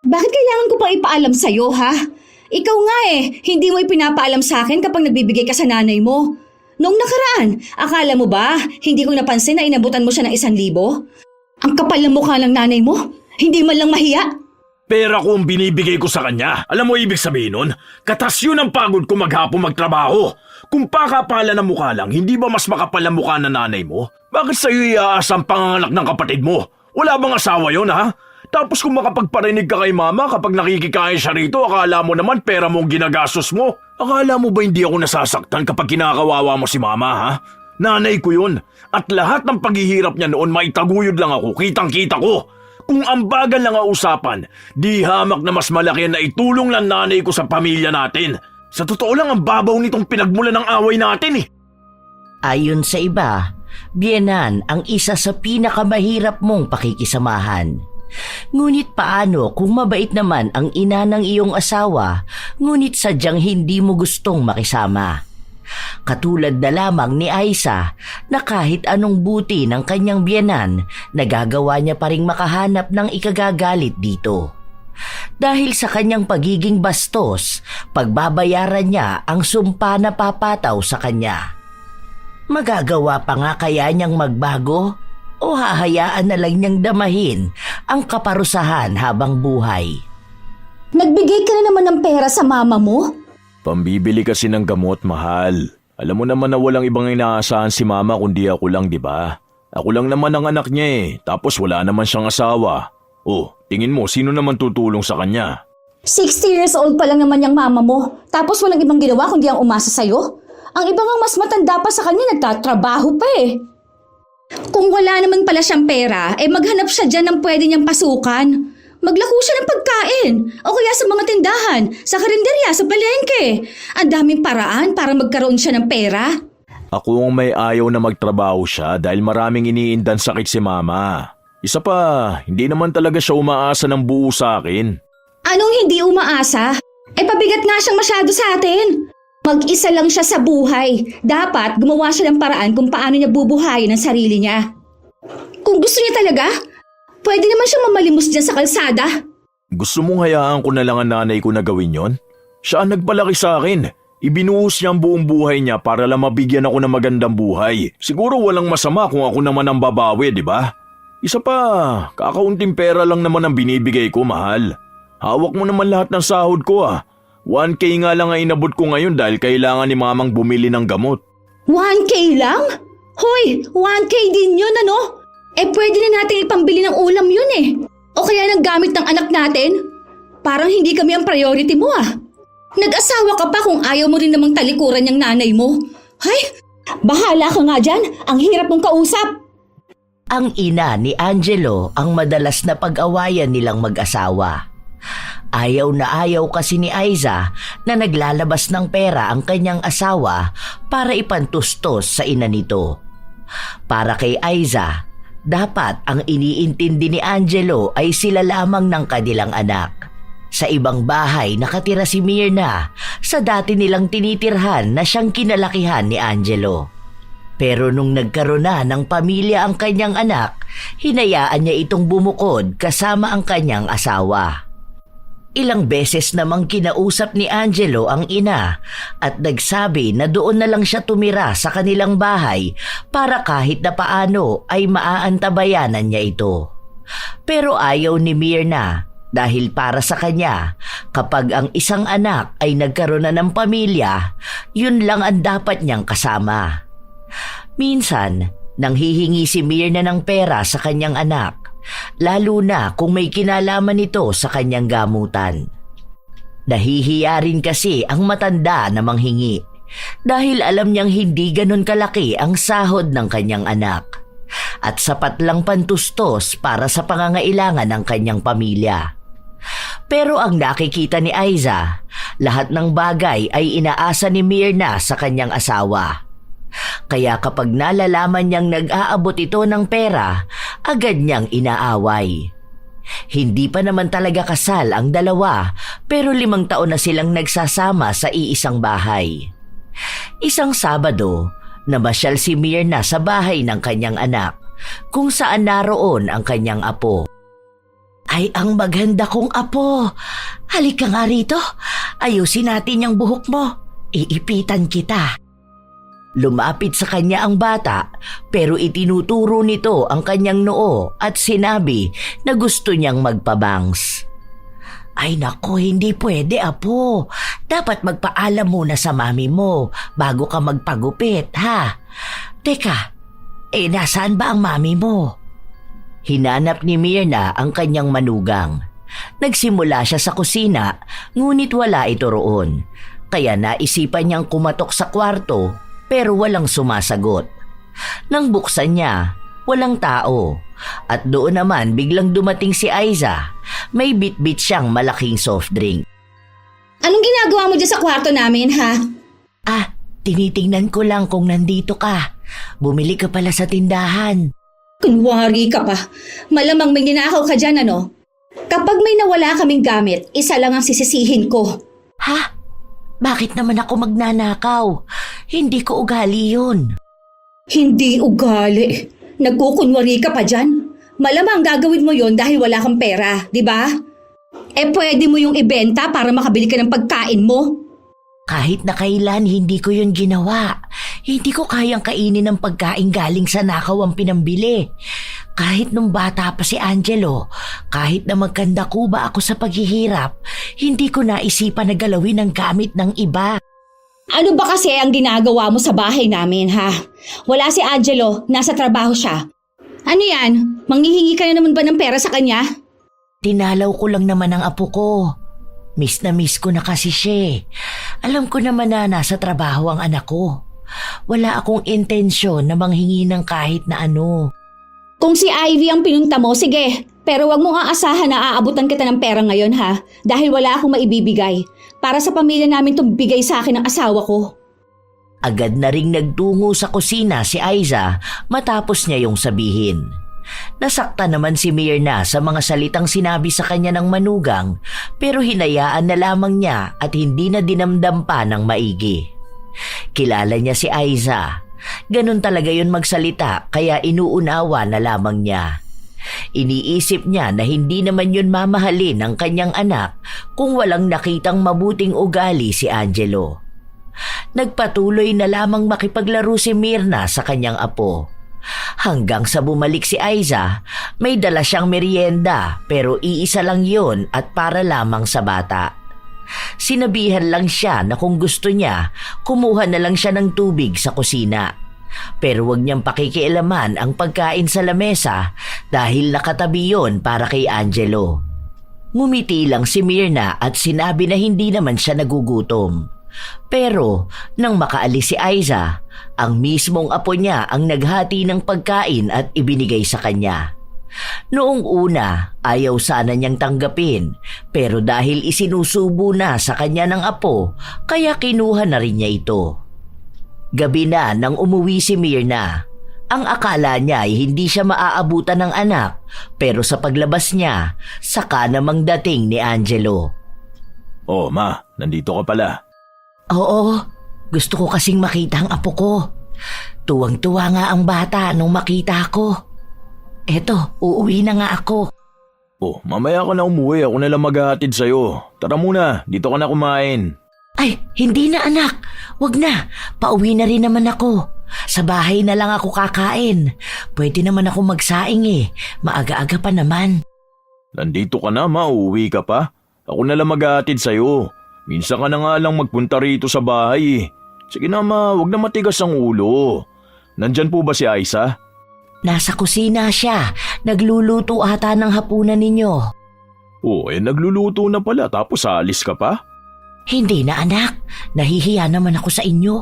Bakit kailangan ko pang ipaalam sa'yo, ha? Ikaw nga hindi mo ipinapaalam sa akin kapag nagbibigay ka sa nanay mo. Noong nakaraan, akala mo ba hindi ko napansin na inabutan mo siya ng 1,000? Ang kapal ng mukha ng nanay mo, hindi man lang mahiya. Pera ko ang binibigay ko sa kanya. Alam mo ibig sabihin nun? Katas yun ang pagod ko maghapon magtrabaho. Kung pakapala ng mukha lang, hindi ba mas makapal ang mukha ng nanay mo? Bakit sa'yo iaasa ang panganganak ng kapatid mo? Wala bang asawa yun, ha? Tapos kung makapagparinig ka kay mama kapag nakikikain siya rito, akala mo naman pera mong ginagastos mo. Akala mo ba hindi ako nasasaktan kapag kinakawawa mo si mama, ha? Nanay ko yun. At lahat ng paghihirap niya noon maitaguyod lang ako, kitang-kita ko. Kung ang bagal lang ang usapan, di hamak na mas malaki na itulong lang nanay ko sa pamilya natin. Sa totoo lang ang babaw nitong pinagmula ng away natin. Ayon sa iba, biyenan ang isa sa pinakamahirap mong pakikisamahan. Ngunit paano kung mabait naman ang ina ng iyong asawa, ngunit sadyang hindi mo gustong makisama? Katulad na lamang ni Aiza na kahit anong buti ng kanyang biyenan, nagagawa niya pa ring makahanap ng ikagagalit dito. Dahil sa kanyang pagiging bastos, pagbabayaran niya ang sumpa na papataw sa kanya. Magagawa pa nga kaya niyang magbago? O hahayaan na lang niyang damahin ang kaparusahan habang buhay? Nagbigay ka na naman ng pera sa mama mo? Pambibili kasi ng gamot, mahal. Alam mo naman na walang ibang inaasahan si mama kundi ako lang, di ba? Ako lang naman ang anak niya tapos wala naman siyang asawa. Oh, tingin mo, sino naman tutulong sa kanya? 60 years old pa lang naman yung mama mo, tapos walang ibang ginawa kundi ang umasa sa'yo? Ang ibang ang mas matanda pa sa kanya, nagtatrabaho pa Kung wala naman pala siyang pera, maghanap siya dyan ng pwede niyang pasukan. Maglako siya ng pagkain, o kaya sa mga tindahan, sa karinderya, sa palengke. Ang daming paraan para magkaroon siya ng pera. Ako ang may ayaw na magtrabaho siya dahil maraming iniindan sakit si mama. Isa pa, hindi naman talaga siya umaasa ng buo sa akin. Anong hindi umaasa? Pabigat nga siyang masyado sa atin. Mag-isa lang siya sa buhay. Dapat gumawa siya ng paraan kung paano niya bubuhayin ang sarili niya. Kung gusto niya talaga, pwede naman siya mamalimos dyan sa kalsada. Gusto mong hayaan ko na lang ang nanay ko na gawin yon? Siya ang nagpalaki sa akin. Ibinuhos niya ang buong buhay niya para lang mabigyan ako ng magandang buhay. Siguro walang masama kung ako naman ang babawi, di ba? Isa pa, kakaunting pera lang naman ang binibigay ko, mahal. Hawak mo naman lahat ng sahod ko 1K nga lang ang inabot ko ngayon dahil kailangan ni mamang bumili ng gamot. 1K lang? Hoy, 1K din yun pwede na natin ipambili ng ulam yun O kaya ng gamit ng anak natin? Parang hindi kami ang priority mo Nag-asawa ka pa kung ayaw mo rin namang talikuran yung nanay mo. Hay, bahala ka nga dyan. Ang hirap mong kausap. Ang ina ni Angelo ang madalas na pag-awayan nilang mag-asawa. Ayaw na ayaw kasi ni Aiza na naglalabas ng pera ang kanyang asawa para ipantustos sa ina nito. Para kay Aiza, dapat ang iniintindi ni Angelo ay sila lamang ng kanilang anak. Sa ibang bahay nakatira si Mirna sa dati nilang tinitirhan na siyang kinalakihan ni Angelo. Pero nung nagkaroon na ng pamilya ang kanyang anak, hinayaan niya itong bumukod kasama ang kanyang asawa. Ilang beses namang kinausap ni Angelo ang ina at nagsabi na doon na lang siya tumira sa kanilang bahay para kahit na paano ay maaantabayanan niya ito. Pero ayaw ni Mirna dahil para sa kanya, kapag ang isang anak ay nagkaroon na ng pamilya, yun lang ang dapat niyang kasama. Minsan, nanghihingi si Mirna ng pera sa kanyang anak, lalo na kung may kinalaman nito sa kanyang gamutan. Nahihiya rin kasi ang matanda na manghingi dahil alam niyang hindi ganon kalaki ang sahod ng kanyang anak at sapat lang pantustos para sa pangangailangan ng kanyang pamilya. Pero ang nakikita ni Aiza, lahat ng bagay ay inaasa ni Mirna sa kanyang asawa. Kaya kapag nalalaman niyang nag-aabot ito ng pera, agad niyang inaaway. Hindi pa naman talaga kasal ang dalawa, pero 5 taon na silang nagsasama sa iisang bahay. Isang Sabado, namasyal si Mirna sa bahay ng kanyang anak, kung saan naroon ang kanyang apo. Ay, ang maganda kong apo. Halika nga rito. Ayusin natin yung buhok mo. Iipitan kita. Lumapit sa kanya ang bata pero itinuturo nito ang kanyang noo at sinabi na gusto niyang magpabangs. Ay nako, hindi pwede apo. Dapat magpaalam muna sa mami mo bago ka magpagupit, ha? Teka, nasaan ba ang mami mo? Hinanap ni Mirna ang kanyang manugang. Nagsimula siya sa kusina, ngunit wala ito roon. Kaya naisipan niyang kumatok sa kwarto, pero walang sumasagot. Nang buksan niya, walang tao. At doon naman biglang dumating si Aiza. May bitbit siyang malaking soft drink. Anong ginagawa mo dyan sa kwarto namin, ha? Tinitingnan ko lang kung nandito ka. Bumili ka pala sa tindahan. Kunwari ka pa. Malamang may ninakaw ka dyan, ano? Kapag may nawala kaming gamit, isa lang ang sisisihin ko. Ha? Bakit naman ako magnanakaw? Hindi ko ugali yun. Hindi ugali. Nagkukunwari ka pa dyan. Malamang gagawin mo yon dahil wala kang pera, di ba? Pwede mo yung ibenta para makabili ka ng pagkain mo. Kahit na kailan, hindi ko yun ginawa. Hindi ko kayang kainin ng pagkain galing sa nakaw ang pinambili. Kahit nung bata pa si Angelo, kahit na magkanda kuba ako sa paghihirap, hindi ko naisipan na galawin ang gamit ng iba. Ano ba kasi ang ginagawa mo sa bahay namin, ha? Wala si Angelo, nasa trabaho siya. Ano yan? Manghihingi ka na naman ba ng pera sa kanya? Tinalaw ko lang naman ang apo ko. Miss na miss ko na kasi siya. Alam ko naman na nasa trabaho ang anak ko. Wala akong intensyon na manghingi ng kahit na ano. Kung si Ivy ang pinunta mo, sige. Pero wag mong aasahan na aabutan kita ng pera ngayon, ha? Dahil wala akong maibibigay. Para sa pamilya namin itong bigay sa akin ng asawa ko. Agad na ring nagtungo sa kusina si Aiza matapos niya yung sabihin. Nasaktan naman si Mirna sa mga salitang sinabi sa kanya ng manugang pero hinayaan na lamang niya at hindi na dinamdam pa ng maigi. Kilala niya si Aiza. Ganun talaga yun magsalita kaya inuunawa na lamang niya. Iniisip niya na hindi naman yun mamahalin ng kanyang anak kung walang nakitang mabuting ugali si Angelo. Nagpatuloy na lamang makipaglaro si Mirna sa kanyang apo. Hanggang sa bumalik si Aiza, may dala siyang merienda pero iisa lang yun at para lamang sa bata. Sinabihan lang siya na kung gusto niya, kumuha na lang siya ng tubig sa kusina. Pero wag niyang pakikialaman ang pagkain sa lamesa dahil nakatabi yon para kay Angelo. Ngumiti lang si Mirna at sinabi na hindi naman siya nagugutom. Pero nang makaalis si Aiza, ang mismong apo niya ang naghati ng pagkain at ibinigay sa kanya. Noong una, ayaw sana niyang tanggapin pero dahil isinusubo na sa kanya ng apo, kaya kinuha na rin niya ito. Gabi na nang umuwi si Mirna. Ang akala niya ay hindi siya maaabutan ng anak pero sa paglabas niya, saka namang dating ni Angelo. Oh, ma, nandito ka pala. Oo, gusto ko kasing makita ang apo ko. Tuwang-tuwa nga ang bata nung makita ko. Eto, uuwi na nga ako. Oh, mamaya ka na umuwi. Ako na lang maghahatid sa'yo. Tara muna, dito ka na kumain. Ay, hindi na anak. Wag na, pauwi na rin naman ako. Sa bahay na lang ako kakain. Pwede naman ako magsaing Maaga-aga pa naman. Nandito ka na, ma. Uuwi ka pa. Ako na lang maghahatid sa'yo. Minsan ka na nga lang magpunta rito sa bahay. Sige na, ma. Huwag na matigas ang ulo. Nandyan po ba si Aiza? Nasa kusina siya. Nagluluto ata ng hapunan ninyo. Oh, nagluluto na pala tapos alis ka pa? Hindi na anak. Nahihiya naman ako sa inyo.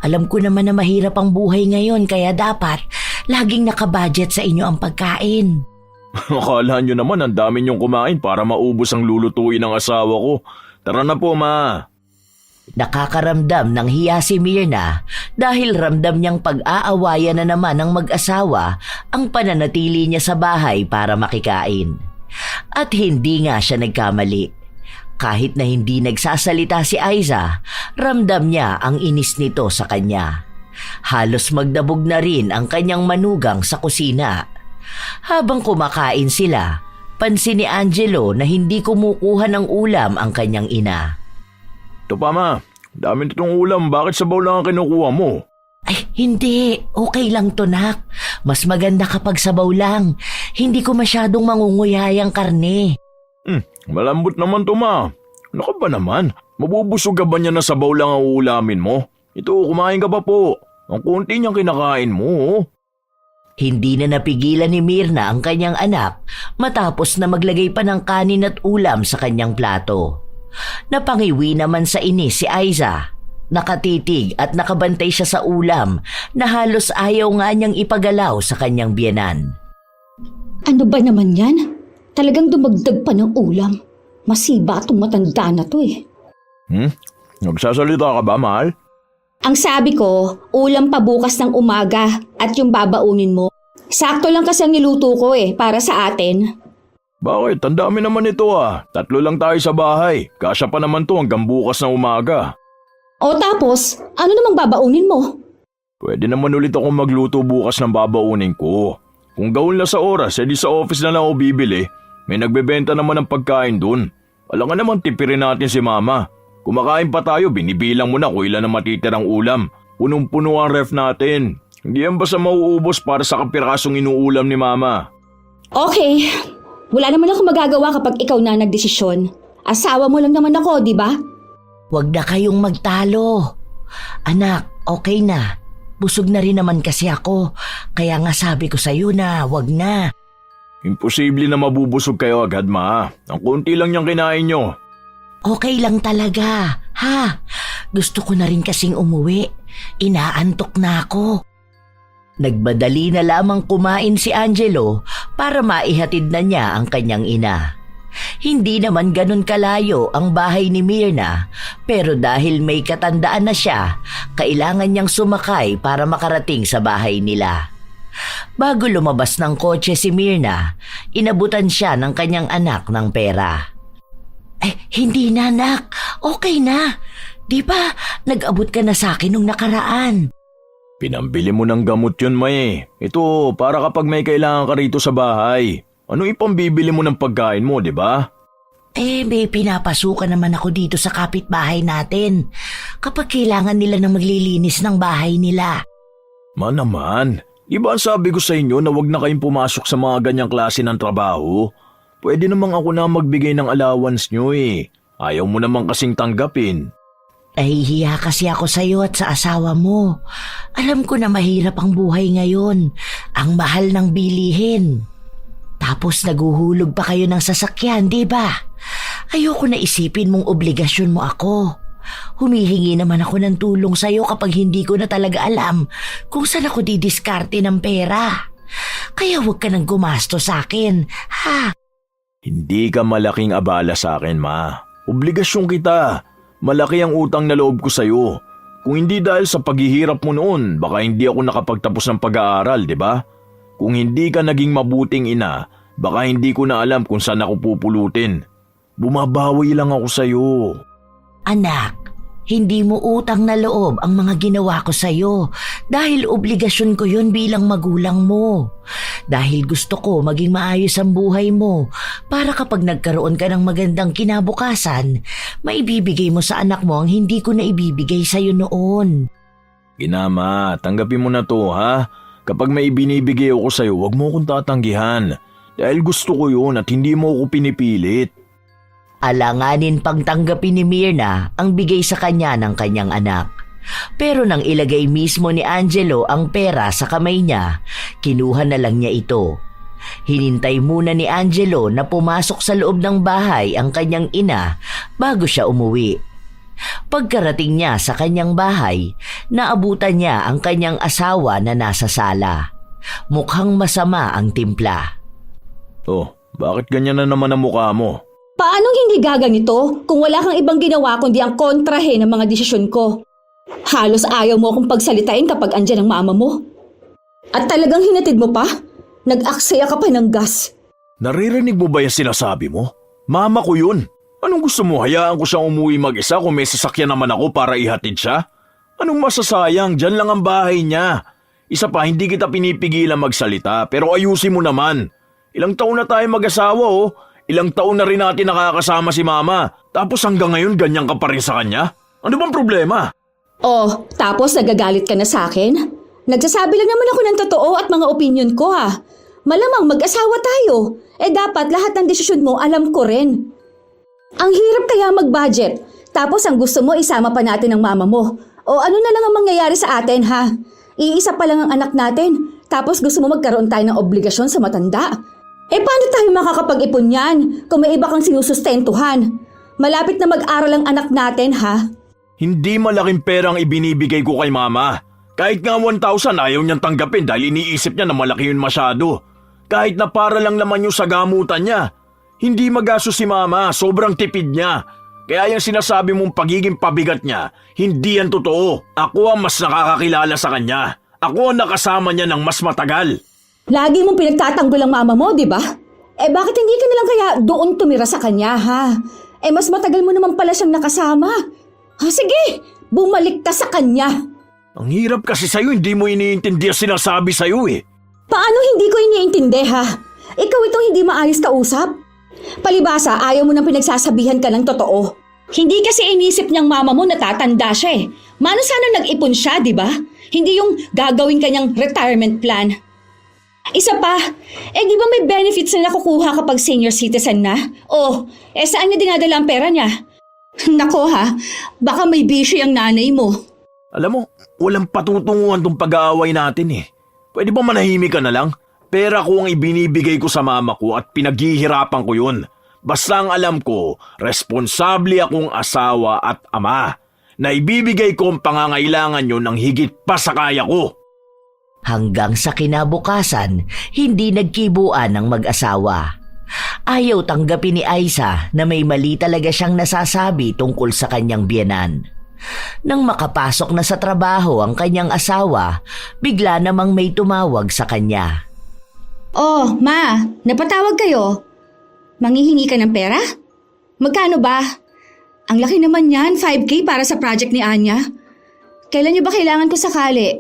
Alam ko naman na mahirap ang buhay ngayon kaya dapat laging nakabudget sa inyo ang pagkain. Akala nyo naman ang dami nyong kumain para maubos ang lulutuin ng asawa ko. Tara na po, ma. Nakakaramdam ng hiya si Mirna dahil ramdam niyang pag-aawayan na naman ng mag-asawa ang pananatili niya sa bahay para makikain. At hindi nga siya nagkamali. Kahit na hindi nagsasalita si Aiza, ramdam niya ang inis nito sa kanya. Halos magdabog na rin ang kanyang manugang sa kusina. Habang kumakain sila, Pansin ni Angelo na hindi kumukuha ng ulam ang kanyang ina. Ito pa ma, dami nitong ulam, bakit sabaw lang ang kinukuha mo? Ay, hindi. Okay lang to, nak. Mas maganda kapag sabaw lang. Hindi ko masyadong mangunguyay ang karne. Malambot naman to ma. Ano ka ba naman? Mabubusog ka ba niya na sabaw lang ang uulamin mo? Ito, kumain ka pa po. Ang konti niyang kinakain mo. Oh. Hindi na napigilan ni Mirna ang kanyang anak matapos na maglagay pa ng kanin at ulam sa kanyang plato. Napangiwi naman sa inis si Aiza. Nakatitig at nakabantay siya sa ulam na halos ayaw nga niyang ipagalaw sa kanyang biyenan. Ano ba naman yan? Talagang dumagdag pa ng ulam. Masiba itong matanda na to eh. Nagsasalita ka ba, mahal? Ang sabi ko, ulam pa bukas ng umaga at yung babaunin mo. Sakto lang kasi ang niluto ko para sa atin. Bakit? Ang dami naman ito ah. 3 lang tayo sa bahay. Kasya pa naman to hanggang bukas ng umaga. O tapos, ano namang babaunin mo? Pwede naman ulit akong magluto bukas ng babaunin ko. Kung gawin lang sa oras, edi sa office na lang ako bibili. May nagbebenta naman ng pagkain dun. Alam nga naman tipirin natin si mama. Kumakain pa tayo, binibilang mo na kung ilan ang matitirang ulam. Punong-puno ang ref natin. Hindi yan basta mauubos para sa kapirasong inuulam ni mama. Okay, wala naman ako magagawa kapag ikaw na nagdesisyon. Asawa mo lang naman ako, di ba? Huwag na kayong magtalo. Anak, okay na. Busog na rin naman kasi ako. Kaya nga sabi ko sa'yo na huwag na. Imposible na mabubusog kayo agad, ma. Ang konti lang niyang kinain nyo. Okay lang talaga, ha? Gusto ko na rin kasing umuwi. Inaantok na ako. Nagbadali na lamang kumain si Angelo para maihatid na niya ang kanyang ina. Hindi naman ganun kalayo ang bahay ni Mirna, pero dahil may katandaan na siya, kailangan niyang sumakay para makarating sa bahay nila. Bago lumabas ng kotse si Mirna, inabutan siya ng kanyang anak ng pera. Hindi na, anak. Okay na. Di ba, nag-abot ka na sa akin nung nakaraan? Pinambili mo ng gamot yun, May. Ito, para kapag may kailangan ka rito sa bahay. Ano ipambibili mo ng pagkain mo, di ba? May pinapasukan naman ako dito sa kapitbahay natin. Kapag kailangan nila ng maglilinis ng bahay nila. Naman, di ba sabi ko sa inyo na wag na kayong pumasok sa mga ganyang klase ng trabaho? Pwede namang ako na magbigay ng allowance nyo eh. Ayaw mo naman kasing tanggapin. Nahihiya kasi ako sa iyo at sa asawa mo. Alam ko na mahirap ang buhay ngayon. Ang mahal ng bilihin. Tapos naguhulog pa kayo ng sasakyan, di ba? Ayoko na isipin mong obligasyon mo ako. Humihingi naman ako ng tulong sa iyo kapag hindi ko na talaga alam kung saan ako didiskarte ng pera. Kaya huwag ka nang gumasto sa akin, ha? Hindi ka malaking abala sa akin, ma. Obligasyon kita. Malaki ang utang na loob ko sa'yo. Kung hindi dahil sa paghihirap mo noon, baka hindi ako nakapagtapos ng pag-aaral, di ba? Kung hindi ka naging mabuting ina, baka hindi ko na alam kung saan ako pupulutin. Bumabawi lang ako sa'yo. Anak, hindi mo utang na loob ang mga ginawa ko sa'yo dahil obligasyon ko yun bilang magulang mo. Dahil gusto ko maging maayos ang buhay mo para kapag nagkaroon ka ng magandang kinabukasan, maibibigay mo sa anak mo ang hindi ko na ibibigay sa'yo noon. Ginama, tanggapin mo na to, ha? Kapag may binibigay ako sa'yo, wag mo akong tatanggihan. Dahil gusto ko yun at hindi mo ako pinipilit. Alanganin pang tanggapin ni Mirna ang bigay sa kanya ng kanyang anak. Pero nang ilagay mismo ni Angelo ang pera sa kamay niya, kinuha na lang niya ito. Hinintay muna ni Angelo na pumasok sa loob ng bahay ang kanyang ina bago siya umuwi. Pagkarating niya sa kanyang bahay, naabutan niya ang kanyang asawa na nasa sala. Mukhang masama ang timpla. Oh, bakit ganyan na naman ang mukha mo? Paano hindi gaganito kung wala kang ibang ginawa kundi ang kontrahe ng mga desisyon ko? Halos ayaw mo akong pagsalitain kapag andyan ang mama mo. At talagang hinatid mo pa? Nag-aksaya ka pa ng gas. Naririnig mo ba yung sinasabi mo? Mama ko yun. Anong gusto mo? Hayaan ko siyang umuwi mag-isa kung may sasakyan naman ako para ihatid siya? Anong masasayang? Diyan lang ang bahay niya. Isa pa, hindi kita pinipigilan magsalita pero ayusin mo naman. Ilang taon na tayo mag-asawa oh. Ilang taon na rin natin nakakasama si Mama. Tapos hanggang ngayon ganyan ka pa rin sa kanya? Ano bang problema? Oh, tapos nagagalit ka na sa akin? Nagsasabi lang naman ako ng totoo at mga opinion ko ha. Malamang mag-asawa tayo. Dapat lahat ng desisyon mo alam ko rin. Ang hirap kaya mag-budget. Tapos ang gusto mo isama pa natin ang mama mo. O ano na lang ang mangyayari sa atin ha? Iisa pa lang ang anak natin. Tapos gusto mo magkaroon tayo ng obligasyon sa matanda. Paano tayo makakapag-ipon yan kung may iba kang sinusustentuhan? Malapit na mag-aral ang anak natin ha? Hindi malaking perang ibinibigay ko kay Mama. Kahit nga 1,000 ayaw niyang tanggapin dahil iniisip niya na malaki yun masyado. Kahit na para lang naman yung sa gamutan niya. Hindi magastos si Mama, sobrang tipid niya. Kaya yung sinasabi mong pagiging pabigat niya, hindi yan totoo. Ako ang mas nakakakilala sa kanya. Ako ang nakasama niya ng mas matagal. Lagi mong pinagtatanggol ang mama mo, di ba? Bakit hindi ka nalang kaya doon tumira sa kanya, ha? Mas matagal mo naman pala siyang nakasama. Sige, bumalik ka sa kanya. Ang hirap kasi sa'yo, hindi mo iniintindi ang sinasabi sa'yo eh. Paano hindi ko iniintindi, ha? Ikaw itong hindi maayos kausap? Palibasa, ayaw mo nang pinagsasabihan ka ng totoo. Hindi kasi inisip niyang mama mo natatanda siya eh. Mano sana nag-ipon siya, di ba? Hindi yung gagawin kanyang retirement plan. Isa pa, di ba may benefits na nakukuha kapag senior citizen na? Saan niya dinadala ang pera niya? Nako ha, baka may bisyo yung nanay mo. Alam mo, walang patutunguhan tong pag-aaway natin eh. Pwede ba manahimik ka na lang? Pera ko ang ibinibigay ko sa mama ko at pinaghihirapan ko yun. Basta ang alam ko, responsable akong asawa at ama. Na ibibigay ko ang pangangailangan nyo ng higit pa sa kaya ko. Hanggang sa kinabukasan, hindi nagkibuan ng mag-asawa. Ayaw tanggapin ni Aiza na may mali talaga siyang nasasabi tungkol sa kanyang biyenan. Nang makapasok na sa trabaho ang kanyang asawa, bigla namang may tumawag sa kanya. Oh, ma, napatawag kayo? Manghihingi ka ng pera? Magkano ba? Ang laki naman yan, 5K para sa project ni Anya. Kailan niyo ba kailangan ko sakali?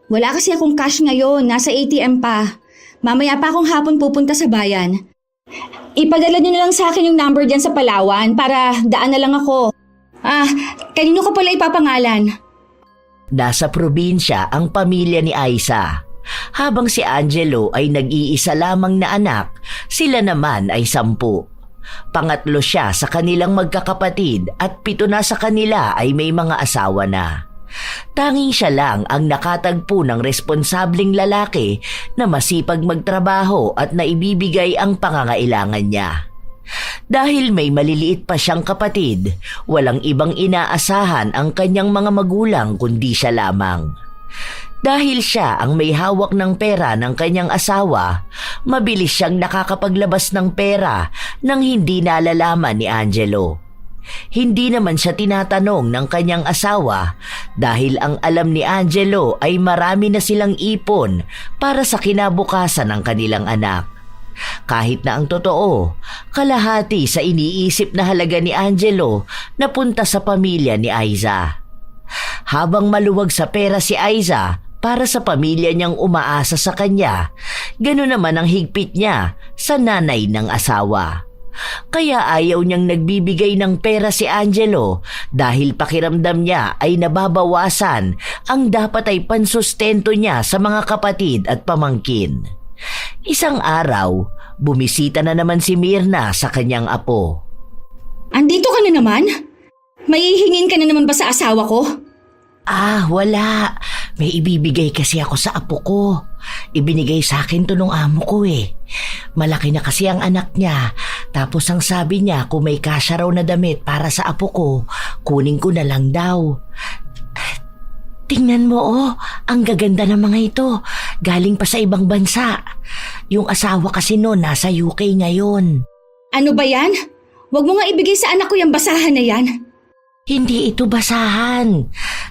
Wala kasi akong cash ngayon, nasa ATM pa. Mamaya pa akong hapon pupunta sa bayan. Ipadala niyo na lang sa akin yung number dyan sa Palawan para daan na lang ako. Kanino ko pala ipapangalan? Nasa probinsya ang pamilya ni Aiza. Habang si Angelo ay nag-iisa lamang na anak, sila naman ay 10. Pangatlo siya sa kanilang magkakapatid at 7 na sa kanila ay may mga asawa na. Tanging siya lang ang nakatagpo ng responsableng lalaki na masipag magtrabaho at naibibigay ang pangangailangan niya. Dahil may maliliit pa siyang kapatid, walang ibang inaasahan ang kanyang mga magulang kundi siya lamang. Dahil siya ang may hawak ng pera ng kanyang asawa, mabilis siyang nakakapaglabas ng pera nang hindi nalalaman ni Angelo. Hindi naman siya tinatanong ng kanyang asawa dahil ang alam ni Angelo ay marami na silang ipon para sa kinabukasan ng kanilang anak. Kahit na ang totoo, kalahati sa iniisip na halaga ni Angelo napunta sa pamilya ni Aiza. Habang maluwag sa pera si Aiza para sa pamilya niyang umaasa sa kanya, gano'n naman ang higpit niya sa nanay ng asawa. Kaya ayaw niyang nagbibigay ng pera si Angelo dahil pakiramdam niya ay nababawasan ang dapat ay pansustento niya sa mga kapatid at pamangkin. Isang araw, bumisita na naman si Mirna sa kanyang apo. Andito ka na naman? May hihingin ka na naman ba sa asawa ko? Wala. May ibibigay kasi ako sa apo ko. Ibinigay sa akin to nung amo ko eh. Malaki na kasi ang anak niya. Tapos ang sabi niya kung may kasya raw na damit para sa apo ko, kunin ko na lang daw. Tingnan mo ang gaganda ng mga ito. Galing pa sa ibang bansa. Yung asawa kasi noon nasa UK ngayon. Ano ba yan? Huwag mo nga ibigay sa anak ko yung basahan na yan. Hindi ito basahan.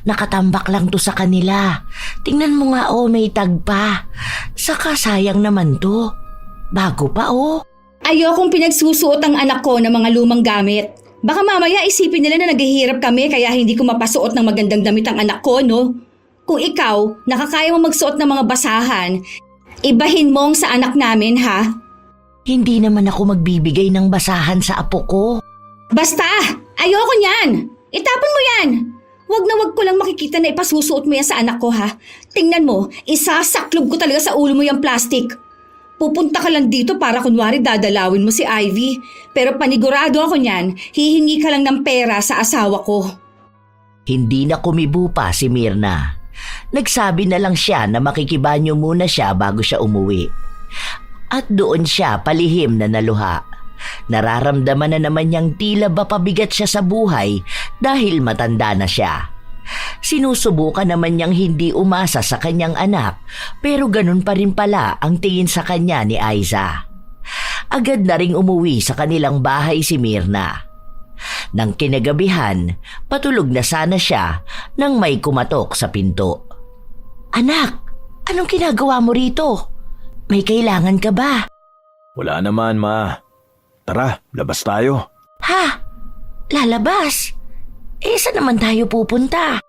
Nakatambak lang to sa kanila. Tingnan mo nga may tag pa. Saka sayang naman to. Bago pa Ayokong pinagsusuot ang anak ko ng mga lumang gamit. Baka mamaya isipin nila na naghihirap kami kaya hindi ko mapasuot ng magandang damit ang anak ko, no? Kung ikaw, nakakaya mo magsuot ng mga basahan, ibahin mong sa anak namin, ha? Hindi naman ako magbibigay ng basahan sa apo ko. Basta! Ayoko niyan! Itapon mo yan! Wag na wag ko lang makikita na ipasusuot mo yan sa anak ko ha. Tingnan mo, isasaklob ko talaga sa ulo mo yung plastic. Pupunta ka lang dito para kunwari dadalawin mo si Ivy. Pero panigurado ako niyan, hihingi ka lang ng pera sa asawa ko. Hindi na kumibo pa si Myrna. Nagsabi na lang siya na makikibanyo muna siya bago siya umuwi. At doon siya palihim na naluha. Nararamdaman na naman niyang tila ba pabigat siya sa buhay dahil matanda na siya. Sinusubukan naman niyang hindi umasa sa kanyang anak pero ganun pa rin pala ang tingin sa kanya ni Aiza. Agad na ring umuwi sa kanilang bahay si Myrna. Nang kinagabihan, patulog na sana siya nang may kumatok sa pinto. "Anak, anong ginagawa mo rito? May kailangan ka ba?" Wala naman, Ma. Tara, labas tayo. "Ha? Lalabas? Saan naman tayo pupunta?"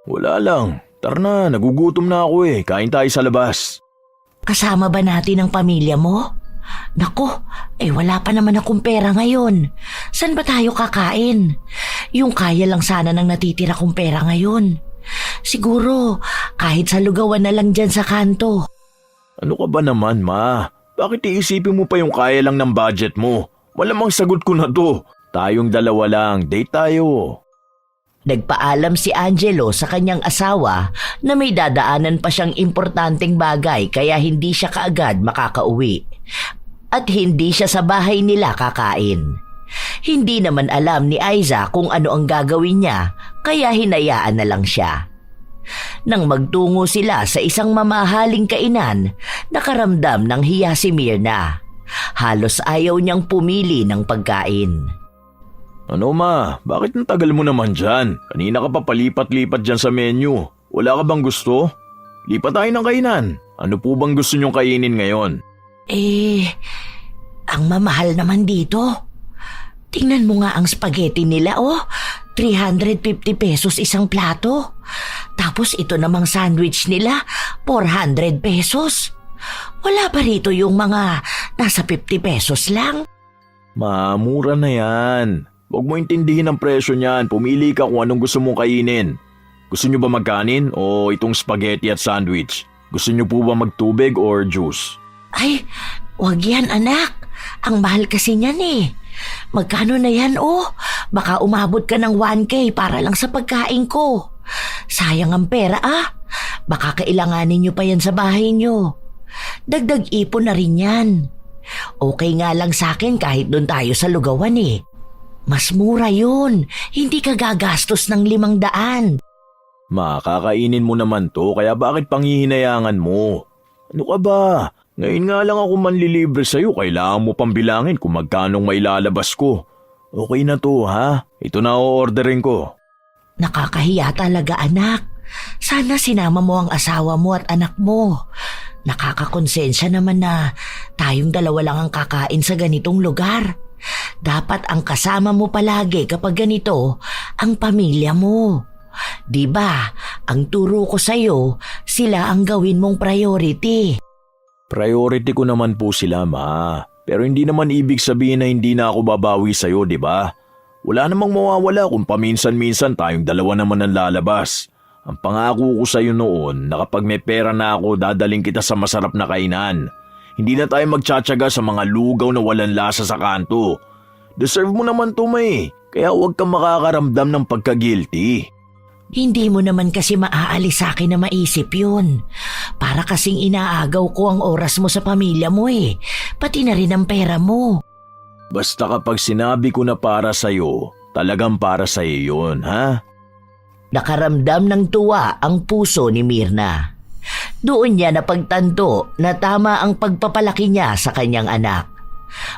Wala lang. Tara na, nagugutom na ako eh. Kain tayo sa labas. "Kasama ba natin ang pamilya mo?" "Nako, wala pa naman akong pera ngayon. Saan ba tayo kakain? Yung kaya lang sana ng natitira kong pera ngayon. Siguro, kahit sa lugawan na lang dyan sa kanto." Ano ka ba naman, Ma? Bakit iisipin mo pa yung kaya lang ng budget mo? Malamang sagot ko na to. Tayong dalawa lang, date tayo. Nagpaalam si Angelo sa kanyang asawa na may dadaanan pa siyang importanteng bagay kaya hindi siya kaagad makakauwi. At hindi siya sa bahay nila kakain. Hindi naman alam ni Aiza kung ano ang gagawin niya kaya hinayaan na lang siya. Nang magtungo sila sa isang mamahaling kainan, nakaramdam ng hiya si Myrna. Halos ayaw niyang pumili ng pagkain. Ano, Ma? Bakit ang tagal mo naman dyan? Kanina ka pa palipat-lipat dyan sa menu. Wala ka bang gusto? Lipat tayo ng kainan. Ano po bang gusto niyong kainin ngayon? Ang mamahal naman dito. Tingnan mo nga ang spaghetti nila, 350 pesos isang plato. Tapos ito namang sandwich nila, 400 pesos. Wala ba rito yung mga nasa 50 pesos lang? Ma, mura na yan. Huwag mo intindihin ang presyo niyan. Pumili ka kung anong gusto mong kainin. Gusto niyo ba magkanin o itong spaghetti at sandwich? Gusto niyo po ba magtubig or juice? Ay, wag yan anak. Ang mahal kasi niyan eh. Magkano na yan Baka umabot ka ng 1K para lang sa pagkain ko. Sayang ang pera Baka kailanganin niyo pa yan sa bahay niyo. Dagdag ipon na rin yan. Okay nga lang sa akin kahit doon tayo sa lugawan eh. Mas mura yun. Hindi ka gagastos ng 500. Ma, kakainin mo naman to kaya bakit panghihinayangan mo? Ano ka ba? Ngayon nga lang ako manlilibre sa'yo, kailangan mo pang bilangin kung magkanong mailalabas ko. Okay na to, ha? Ito na o-orderin ko. Nakakahiya talaga anak. Sana sinama mo ang asawa mo at anak mo. Nakakakonsensya naman na tayong dalawa lang ang kakain sa ganitong lugar. Dapat ang kasama mo palagi kapag ganito, ang pamilya mo. Diba, ang turo ko sa'yo, sila ang gawin mong priority. Priority ko naman po sila, Ma. Pero hindi naman ibig sabihin na hindi na ako babawi sa'yo, di ba? Wala namang mawawala kung paminsan-minsan tayong dalawa naman ang lalabas. Ang pangako ko sa'yo noon na kapag may pera na ako, dadaling kita sa masarap na kainan. Hindi na tayo magtsatsaga sa mga lugaw na walang lasa sa kanto. Deserve mo naman to, May. Kaya huwag kang makakaramdam ng pagka-guilty. Hindi mo naman kasi maaalis sa akin na maisip yun. Para kasing inaagaw ko ang oras mo sa pamilya mo pati na rin ang pera mo. Basta kapag sinabi ko na para sa'yo, talagang para sa'yo yun, ha? Nakaramdam ng tuwa ang puso ni Myrna. Doon niya napagtanto na tama ang pagpapalaki niya sa kanyang anak.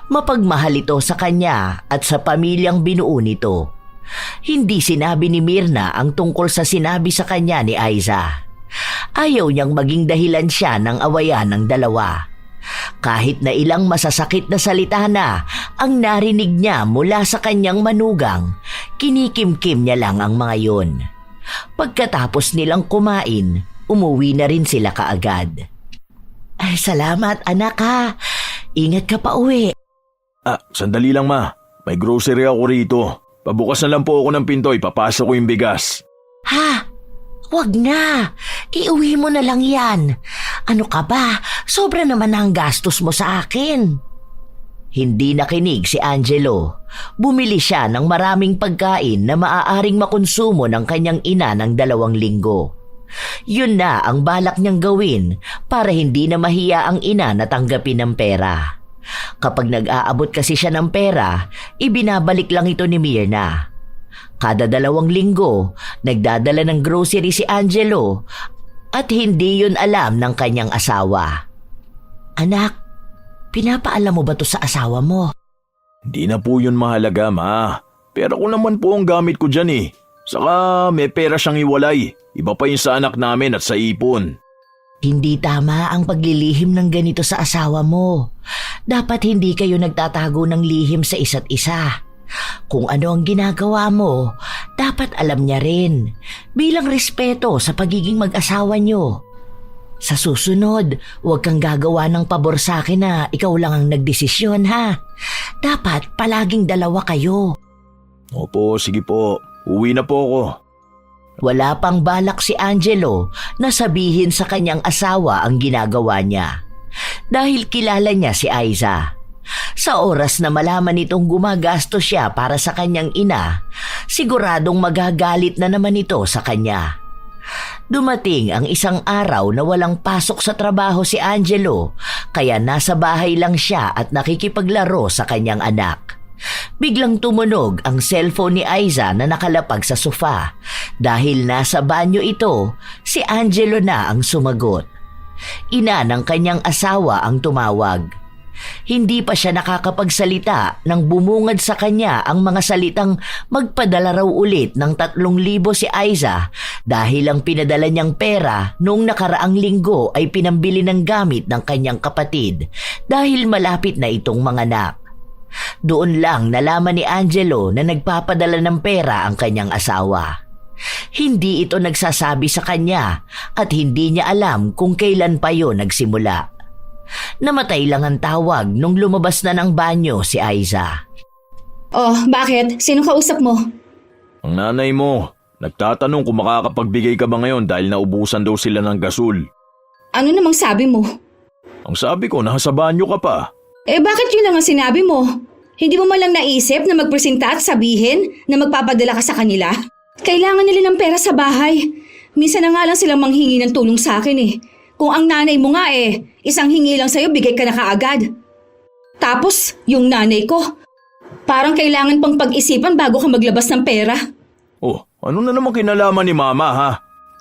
Mapagmahal ito sa kanya at sa pamilyang binuo nito. Hindi sinabi ni Myrna ang tungkol sa sinabi sa kanya ni Aiza. Ayaw niyang maging dahilan siya ng awayan ng dalawa. Kahit na ilang masasakit na salita na ang narinig niya mula sa kanyang manugang, kinikimkim niya lang ang mga yon. Pagkatapos nilang kumain, umuwi na rin sila kaagad. Ay, salamat anak ha. Ingat ka pa uwi. Sandali lang ma. May grocery ako rito. Pabukas na lang po ako ng pinto, ipapasok ko yung bigas. Ha? Wag na. Iuwi mo na lang yan. Ano ka ba? Sobra naman ang gastos mo sa akin. Hindi nakinig si Angelo. Bumili siya ng maraming pagkain na maaaring makonsumo ng kanyang ina ng 2 linggo. Yun na ang balak niyang gawin para hindi na mahiya ang ina na tanggapin ng pera. Kapag nag-aabot kasi siya ng pera, ibinabalik lang ito ni Myrna. Kada 2 linggo, nagdadala ng grocery si Angelo at hindi yun alam ng kanyang asawa. Anak, pinapaalam mo ba to sa asawa mo? Hindi na po yun mahalaga ma. Pera ko naman po ang gamit ko dyan eh. Saka may pera siyang iwalay. Iba pa yun sa anak namin at sa ipon. Hindi tama ang paglilihim ng ganito sa asawa mo. Dapat hindi kayo nagtatago ng lihim sa isa't isa. Kung ano ang ginagawa mo, dapat alam niya rin. Bilang respeto sa pagiging mag-asawa niyo. Sa susunod, huwag kang gagawa ng pabor sa akin na ikaw lang ang nagdesisyon ha. Dapat palaging 2 kayo. Opo, sige po. Uwi na po ako. Wala pang balak si Angelo na sabihin sa kanyang asawa ang ginagawa niya. Dahil kilala niya si Aiza. Sa oras na malaman nitong gumagastos siya para sa kanyang ina, siguradong magagalit na naman ito sa kanya. Dumating ang isang araw na walang pasok sa trabaho si Angelo, kaya nasa bahay lang siya at nakikipaglaro sa kanyang anak. Biglang tumunog ang cellphone ni Aiza na nakalapag sa sofa. Dahil nasa banyo ito, si Angelo na ang sumagot. Ina ng kanyang asawa ang tumawag. Hindi pa siya nakakapagsalita nang bumungad sa kanya ang mga salitang magpadala raw ulit ng 3,000 si Aiza dahil ang pinadala niyang pera noong nakaraang linggo ay pinambili ng gamit ng kanyang kapatid dahil malapit na itong manganak. Doon lang nalaman ni Angelo na nagpapadala ng pera ang kanyang asawa. Hindi ito nagsasabi sa kanya at hindi niya alam kung kailan pa yon nagsimula. Namatay lang ang tawag nung lumabas na ng banyo si Aiza. Oh, bakit? Sino kausap mo? Ang nanay mo, nagtatanong kung makakapagbigay ka ba ngayon dahil naubusan daw sila ng gasol. Ano namang sabi mo? Ang sabi ko, nasa banyo ka pa. Bakit yun lang ang sinabi mo? Hindi mo man lang naisip na magpresenta at sabihin na magpapadala ka sa kanila? Kailangan nila ng pera sa bahay. Minsan na nga lang silang manghingi ng tulong sa akin eh. Kung ang nanay mo nga isang hingi lang sa'yo, bigay ka na kaagad. Tapos, yung nanay ko, parang kailangan pang pag-isipan bago ka maglabas ng pera. Oh, ano na naman kinalaman ni mama ha?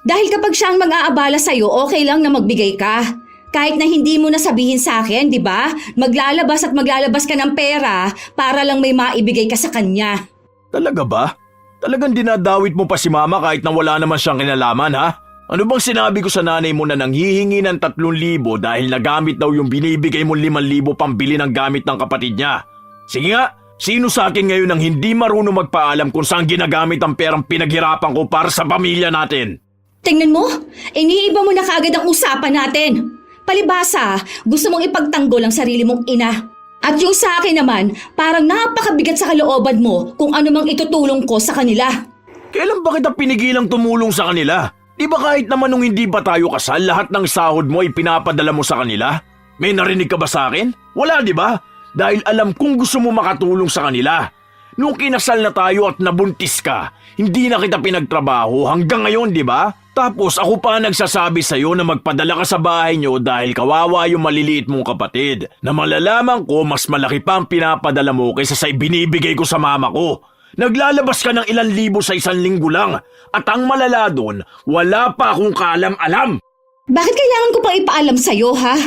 Dahil kapag siya ang mag-aabala sa'yo, okay lang na magbigay ka. Kahit na hindi mo na sabihin sa akin, di ba? Maglalabas ka ng pera para lang may maibigay ka sa kanya. Talaga ba? Talagang dinadawit mo pa si mama kahit na wala naman siyang kinalaman ha? Ano bang sinabi ko sa nanay mo na nanghihingi ng 3,000 dahil nagamit daw yung binibigay mo 5,000 pambili ng gamit ng kapatid niya? Sige nga, sino sa akin ngayon ang hindi marunong magpaalam kung saan ginagamit ang perang pinaghirapan ko para sa pamilya natin? Tingnan mo, iniiba mo na kaagad ang usapan natin. Palibasa, gusto mong ipagtanggol ang sarili mong ina. At yung sa akin naman, parang napakabigat sa kalooban mo kung ano mang itutulong ko sa kanila. Kailan ba kita pinigilang tumulong sa kanila? Di ba kahit naman nung hindi pa tayo kasal, lahat ng sahod mo ay pinapadala mo sa kanila? May narinig ka ba sa akin? Wala, di ba? Dahil alam kong gusto mo makatulong sa kanila. Nung kinasal na tayo at nabuntis ka, hindi na kita pinagtrabaho hanggang ngayon, di ba? Tapos ako pa nagsasabi sa'yo na magpadala ka sa bahay niyo dahil kawawa yung maliliit mong kapatid. Na malalaman ko mas malaki pa ang pinapadala mo kaysa sa ibinibigay ko sa mama ko. Naglalabas ka ng ilang libo sa 1 linggo lang. At ang malala doon, wala pa akong kaalam-alam. Bakit kailangan ko pang ipaalam sa'yo, ha?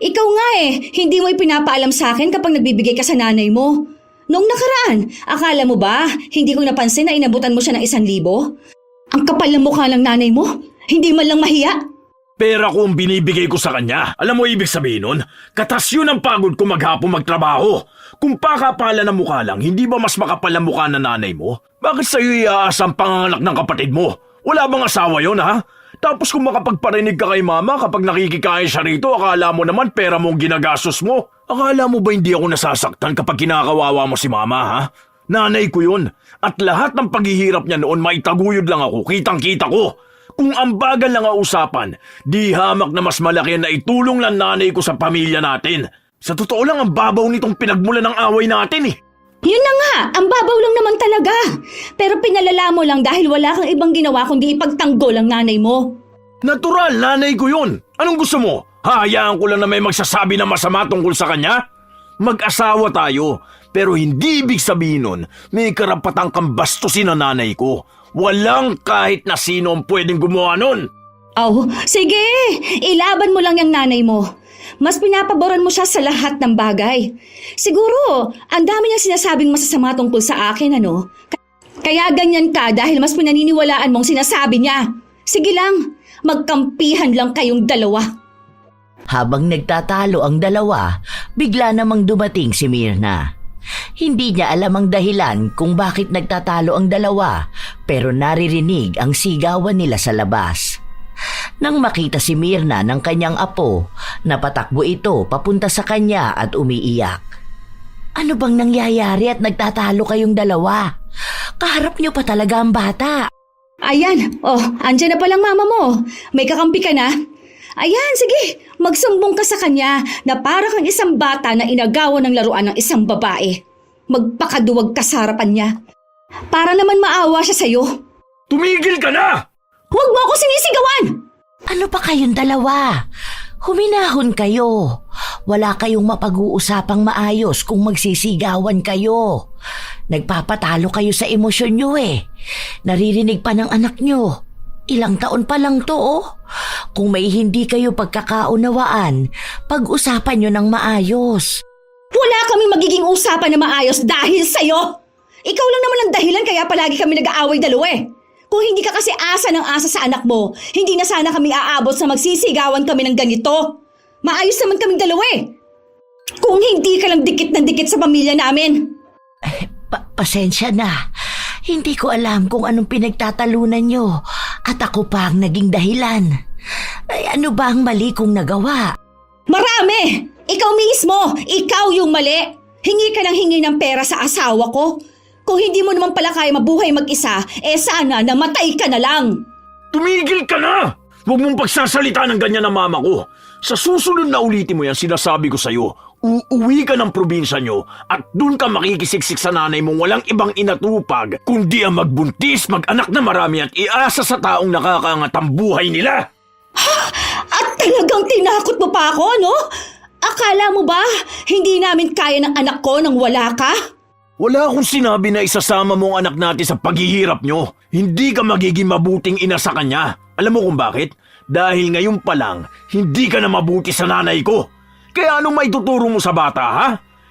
Ikaw nga hindi mo ipinapaalam sa akin kapag nagbibigay ka sa nanay mo. Noong nakaraan, akala mo ba hindi ko napansin na inabutan mo siya ng 1,000? Ang kapal ng mukha ng nanay mo, hindi man lang mahiya. Pera ko ang binibigay ko sa kanya. Alam mo ibig sabihin nun? Katas yun ang pagod ko maghapon magtrabaho. Kung pakapala ng mukha lang, hindi ba mas makapal ang mukha ng nanay mo? Bakit sa'yo iaasa ang panganak ng kapatid mo? Wala bang asawa yun ha? Tapos kung makapagparinig ka kay mama kapag nakikikain siya rito, akala mo naman pera mong ginagastos mo. Akala mo ba hindi ako nasasaktan kapag kinakawawa mo si mama, ha? Nanay ko yun. At lahat ng paghihirap niya noon maitaguyod lang ako, kitang-kita ko. Kung ang bagal lang ang usapan, di hamak na mas malaki na itulong lang nanay ko sa pamilya natin. Sa totoo lang, ang babaw nitong pinagmula ng away natin eh. Yun na nga, ang babaw lang naman talaga. Pero pinalala mo lang dahil wala kang ibang ginawa kundi ipagtanggol ang nanay mo. Natural, nanay ko yun. Anong gusto mo? Hayaan ko lang na may magsasabi na masama tungkol sa kanya? Mag-asawa tayo, pero hindi ibig sabihin nun may karapatang kang bastusin ang nanay ko. Walang kahit na sino ang pwedeng gumawa nun. Oh, sige, ilaban mo lang yung nanay mo. Mas pinapaboran mo siya sa lahat ng bagay. Siguro, ang dami niyang sinasabing masasama tungkol sa akin, ano? Kaya ganyan ka dahil mas pinaniniwalaan mong sinasabi niya. Sige lang, magkampihan lang kayong dalawa. Habang nagtatalo ang dalawa, bigla namang dumating si Mirna. Hindi niya alam ang dahilan kung bakit nagtatalo ang dalawa, pero naririnig ang sigawan nila sa labas. Nang makita si Mirna ng kanyang apo, napatakbo ito papunta sa kanya at umiiyak. Ano bang nangyayari at nagtatalo kayong dalawa? Kaharap niyo pa talaga ang bata. Ayan, andyan na palang mama mo. May kakampi ka na? Ayan, sige, magsumbong ka sa kanya na para kang isang bata na inagawan ng laruan ng isang babae. Magpakaduwag ka sa harapan niya. Para naman maawa siya sa'yo. Tumigil ka na! Huwag mo ako sinisigawan! Ano pa kayong dalawa? Huminahon kayo. Wala kayong mapag-uusapang maayos kung magsisigawan kayo. Nagpapatalo kayo sa emosyon nyo eh. Naririnig pa ng anak nyo. Ilang taon pa lang to oh. Kung may hindi kayo pagkakaunawaan, pag-usapan nyo ng maayos. Wala kami magiging usapan na maayos dahil sa'yo. Ikaw lang naman ang dahilan kaya palagi kami nag-aaway dalawa eh. Kung hindi ka kasi asa ng asa sa anak mo, hindi na sana kami aabot sa magsisigawan kami ng ganito. Maayos naman kaming dalawa eh. Kung hindi ka lang dikit na dikit sa pamilya namin. Pasensya na. Hindi ko alam kung anong pinagtatalunan nyo at ako pa ang naging dahilan. Ay, ano ba ang mali kong nagawa? Marami! Ikaw mismo! Ikaw yung mali! Hingi ka ng hingi ng pera sa asawa ko. Kung hindi mo naman pala kaya mabuhay mag-isa, sana namatay ka na lang. Tumigil ka na! Huwag mong pagsasalita ng ganyan ng mama ko. Sa susunod na ulitin mo yan, sinasabi ko sa'yo, uuwi ka ng probinsya nyo at dun ka makikisiksik sa nanay mong walang ibang inatupag kundi ang magbuntis, mag-anak na marami at iasa sa taong nakakaangat ang buhay nila. At talagang tinakot mo pa ako, no? Akala mo ba hindi namin kaya ng anak ko nang wala ka? Wala akong sinabi na isasama mo ang anak natin sa paghihirap nyo. Hindi ka magiging mabuting ina sa kanya. Alam mo kung bakit? Dahil ngayon pa lang, hindi ka na mabuti sa nanay ko. Kaya anong maituturo mo sa bata, ha?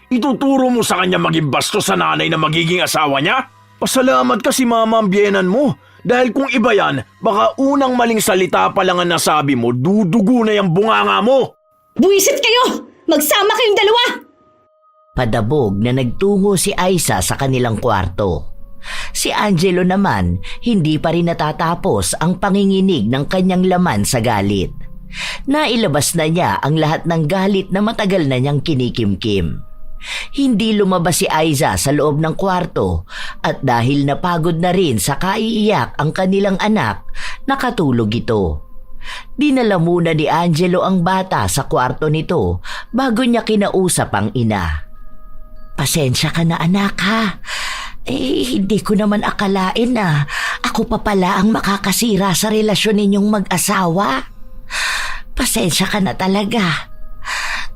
Ituturo mo sa kanya maging bastos sa nanay na magiging asawa niya? Pasalamat ka si mama ang biyenan mo. Dahil kung iba yan, baka unang maling salita pa lang ang nasabi mo, dudugo na yung bunganga mo. Buwisit kayo! Magsama kayong dalawa! Padabog na nagtungo si Aiza sa kanilang kwarto. Si Angelo naman, hindi pa rin natatapos ang panginginig ng kanyang laman sa galit. Nailabas na niya ang lahat ng galit na matagal na niyang kinikimkim. Hindi lumabas si Aiza sa loob ng kwarto at dahil napagod na rin sa kaiiyak ang kanilang anak, nakatulog ito. Dinala muna ni Angelo ang bata sa kwarto nito bago niya kinausap ang ina. Pasensya ka na anak ha. Hindi ko naman akalain na ako pa pala ang makakasira sa relasyon ninyong mag-asawa. Pasensya ka na talaga.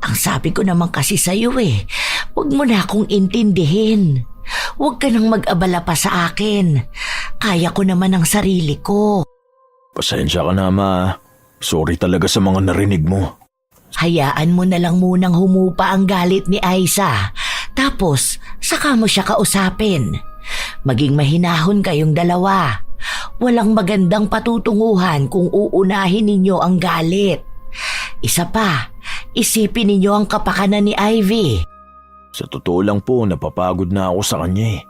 Ang sabi ko naman kasi sa'yo huwag mo na akong intindihin. Huwag ka nang mag-abala pa sa akin. Kaya ko naman ang sarili ko. Pasensya ka na, ma. Sorry talaga sa mga narinig mo. Hayaan mo na lang munang humupa ang galit ni Aiza. Tapos, saka mo siya kausapin. Maging mahinahon kayong dalawa. Walang magandang patutunguhan kung uunahin ninyo ang galit. Isa pa, isipin ninyo ang kapakanan ni Ivy. Sa totoo lang po, napapagod na ako sa kanya.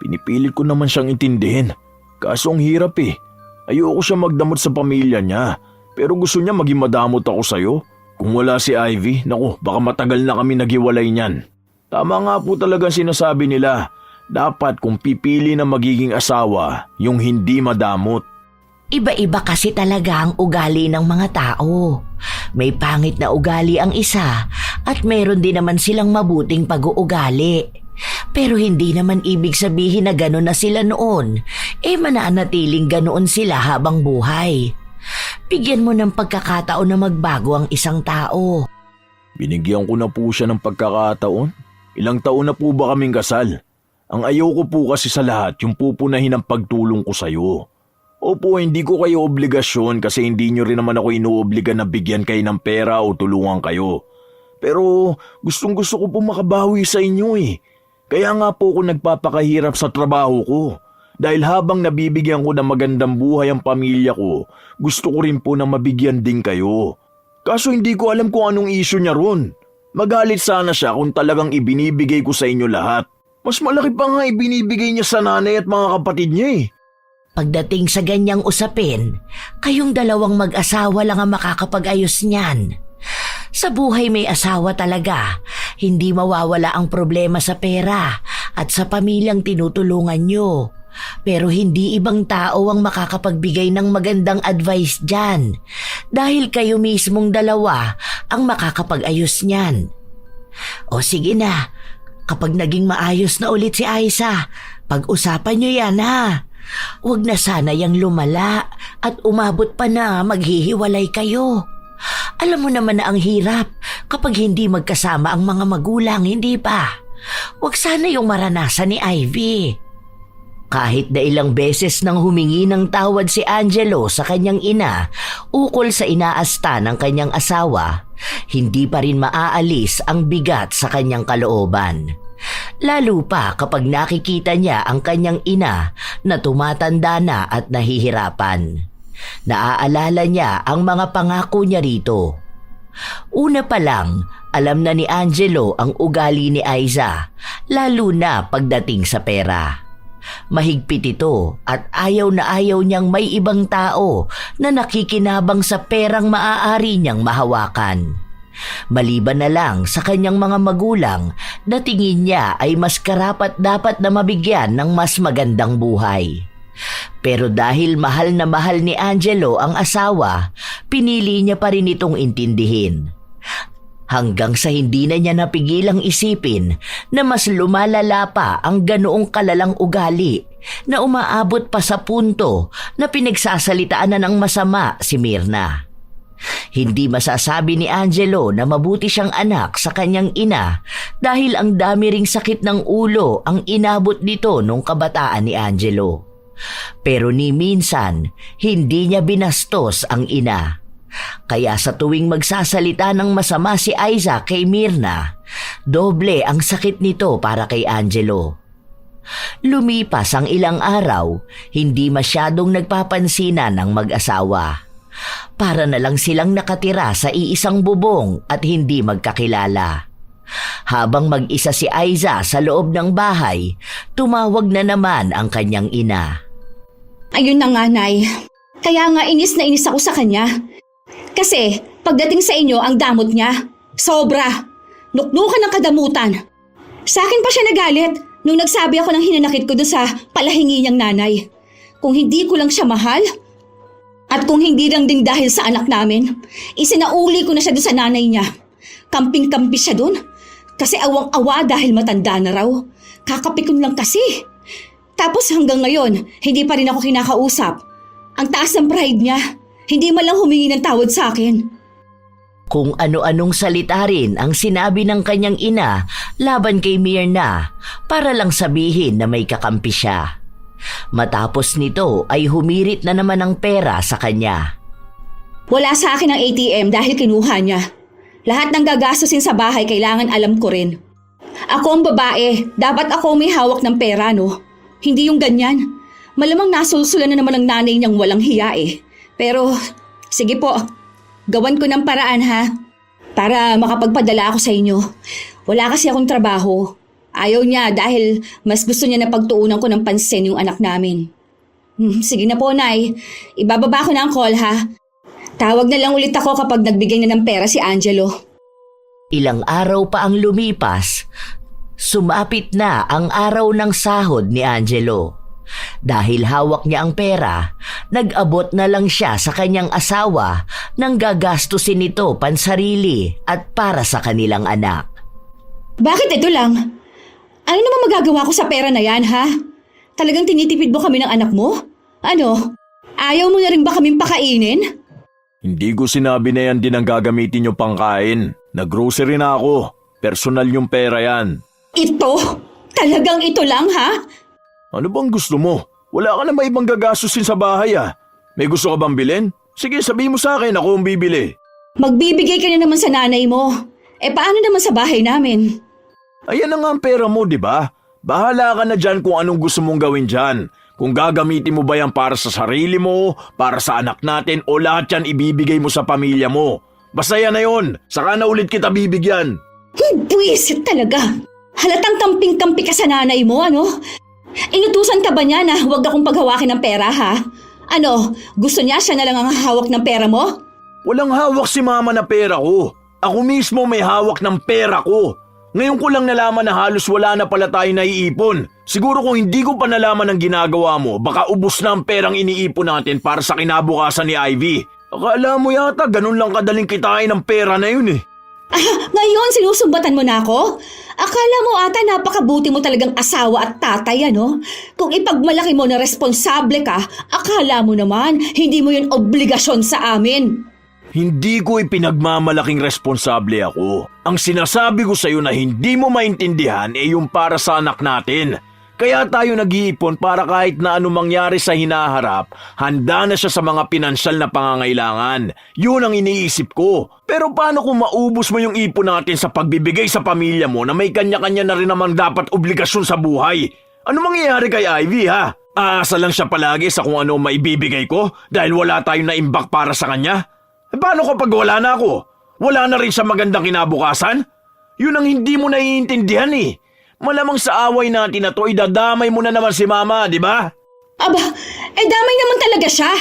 Pinipilit ko naman siyang intindihin. Kaso ang hirap. Ayoko siya magdamot sa pamilya niya. Pero gusto niya maging madamot ako sa'yo. Kung wala si Ivy, naku, baka matagal na kami naghiwalay niyan. Tama nga po talaga sinasabi nila. Dapat kung pipili na magiging asawa, yung hindi madamot. Iba-iba kasi talaga ang ugali ng mga tao. May pangit na ugali ang isa at meron din naman silang mabuting pag-uugali. Pero hindi naman ibig sabihin na gano'n na sila noon. Mananatiling ganoon sila habang buhay. Bigyan mo ng pagkakataon na magbago ang isang tao. Binigyan ko na po siya ng pagkakataon. Ilang taon na po ba kaming kasal? Ang ayoko po kasi sa lahat yung pupunahin ang pagtulong ko sa'yo. Opo, hindi ko kayo obligasyon kasi hindi nyo rin naman ako inuobliga na bigyan kayo ng pera o tulungan kayo. Pero gustong gusto ko po makabawi sa inyo eh. Kaya nga po ako nagpapakahirap sa trabaho ko. Dahil habang nabibigyan ko ng magandang buhay ang pamilya ko, gusto ko rin po na mabigyan din kayo. Kaso hindi ko alam kung anong issue niya ron. Magalit sana siya kung talagang ibinibigay ko sa inyo lahat. Mas malaki pa nga ibinibigay niya sa nanay at mga kapatid niya eh. Pagdating sa ganyang usapin, kayong dalawang mag-asawa lang ang makakapag-ayos niyan. Sa buhay may asawa talaga, hindi mawawala ang problema sa pera at sa pamilyang tinutulungan nyo. Pero hindi ibang tao ang makakapagbigay ng magandang advice dyan dahil kayo mismong dalawa ang makakapag-ayos niyan. O sige na, kapag naging maayos na ulit si Aiza, pag-usapan nyo yan ha. Huwag na sana yang lumala at umabot pa na maghihiwalay kayo. Alam mo naman na ang hirap kapag hindi magkasama ang mga magulang, hindi ba? Huwag sana yung maranasan ni Ivy. Kahit na ilang beses nang humingi ng tawad si Angelo sa kanyang ina ukol sa inaasta ng kanyang asawa, hindi pa rin maaalis ang bigat sa kanyang kalooban. Lalo pa kapag nakikita niya ang kanyang ina na tumatanda na at nahihirapan. Naaalala niya ang mga pangako niya rito. Una pa lang, alam na ni Angelo ang ugali ni Aiza, lalo na pagdating sa pera. Mahigpit ito at ayaw na ayaw niyang may ibang tao na nakikinabang sa perang maaari niyang mahawakan. Maliban na lang sa kanyang mga magulang na tingin niya ay mas karapat dapat na mabigyan ng mas magandang buhay. Pero dahil mahal na mahal ni Angelo ang asawa, pinili niya pa rin itong intindihin. Hanggang sa hindi na niya napigilang isipin na mas lumalala pa ang ganoong kalalang ugali na umaabot pa sa punto na pinagsasalitaan na ng masama si Myrna. Hindi masasabi ni Angelo na mabuti siyang anak sa kanyang ina dahil ang dami ring sakit ng ulo ang inabot nito nung kabataan ni Angelo. Pero ni minsan, hindi niya binastos ang ina. Kaya sa tuwing magsasalita ng masama si Aiza kay Myrna, doble ang sakit nito para kay Angelo. Lumipas ang ilang araw, hindi masyadong nagpapansinan ng mag-asawa. Para na lang silang nakatira sa iisang bubong at hindi magkakilala. Habang mag-isa si Aiza sa loob ng bahay, tumawag na naman ang kanyang ina. Ayun na nga, Nay. Kaya nga inis na inis ako sa kanya. Kasi pagdating sa inyo ang damot niya, sobra. Nuknukan ng kadamutan. Sa akin pa siya nagalit nung nagsabi ako ng hinanakit ko doon sa palahingi niyang nanay. Kung hindi ko lang siya mahal, at kung hindi lang din dahil sa anak namin, isinauli ko na siya doon sa nanay niya. Kamping-kampi siya doon. Kasi awang-awa dahil matanda na raw. Kakapikon lang kasi. Tapos hanggang ngayon, hindi pa rin ako kinakausap. Ang taas ng pride niya. Hindi man lang humingi ng tawad sa akin. Kung ano-anong salita rin ang sinabi ng kanyang ina laban kay Myrna para lang sabihin na may kakampi siya. Matapos nito ay humirit na naman ang pera sa kanya. Wala sa akin ang ATM dahil kinuha niya. Lahat ng gagastusin sa bahay kailangan alam ko rin. Ako ang babae, dapat ako may hawak ng pera, no? Hindi yung ganyan. Malamang nasulsulan na naman ang nanay niyang walang hiya eh. Pero, sige po, gawan ko ng paraan ha. Para makapagpadala ako sa inyo. Wala kasi akong trabaho. Ayaw niya dahil mas gusto niya na pagtuunan ko ng pansin yung anak namin. Sige na po, Nay. Ibababa ko na ang call, ha? Tawag na lang ulit ako kapag nagbigay na ng pera si Angelo. Ilang araw pa ang lumipas, sumapit na ang araw ng sahod ni Angelo. Dahil hawak niya ang pera, nag-abot na lang siya sa kanyang asawa nang gagastusin nito pansarili at para sa kanilang anak. Bakit ito lang? Ano naman magagawa ko sa pera na yan, ha? Talagang tinitipid mo kami ng anak mo? Ano? Ayaw mo na rin ba kaming pakainin? Hindi ko sinabi na yan din ang gagamitin yung pangkain. Nag-grocery na ako. Personal yung pera yan. Ito? Talagang ito lang, ha? Ano bang gusto mo? Wala ka na may ibang gagastusin sa bahay ah. May gusto ka bang bilhin? Sige, sabihin mo sa akin, ako ang bibili. Magbibigay ka na naman sa nanay mo. Paano naman sa bahay namin? Ayan na nga ang pera mo, di ba? Bahala ka na dyan kung anong gusto mong gawin dyan. Kung gagamitin mo ba yan para sa sarili mo, para sa anak natin, o lahat yan ibibigay mo sa pamilya mo. Basta yan na yun. Saka na ulit kita bibigyan. Buwisit talaga. Halatang kamping-kampi ka sa nanay mo, ano? Inutusan ka ba niya na huwag akong paghawakin ng pera, ha? Ano, gusto niya siya na lang ang hawak ng pera mo? Walang hawak si mama na pera ko. Ako mismo may hawak ng pera ko. Ngayon ko lang nalaman na halos wala na pala tayo naiipon. Siguro kung hindi ko pa nalaman ang ginagawa mo, baka ubos na ang perang iniipon natin para sa kinabukasan ni Ivy. Akala mo yata ganun lang kadaling kitain ng pera na yun eh. Ngayon sinusumbatan mo na ako? Akala mo ata napakabuti mo talagang asawa at tatay, ano? Kung ipagmalaki mo na responsable ka, akala mo naman hindi mo yun obligasyon sa amin. Hindi ko ipinagmamalaking responsable ako. Ang sinasabi ko sa'yo na hindi mo maintindihan ay yung para sa anak natin. Kaya tayo nag-iipon para kahit na anong mangyari sa hinaharap, handa na siya sa mga pinansyal na pangangailangan. Yun ang iniisip ko. Pero paano kung maubos mo yung ipon natin sa pagbibigay sa pamilya mo na may kanya-kanya na rin naman dapat obligasyon sa buhay? Ano mangyayari kay Ivy ha? Aasa lang siya palagi sa kung ano maibibigay ko dahil wala tayong naimbak para sa kanya? Paano kapag wala na ako? Wala na rin siya magandang kinabukasan? Yun ang hindi mo naiintindihan eh. Malamang sa away natin na to, idadamay mo na naman si mama, di ba? Aba, damay naman talaga siya.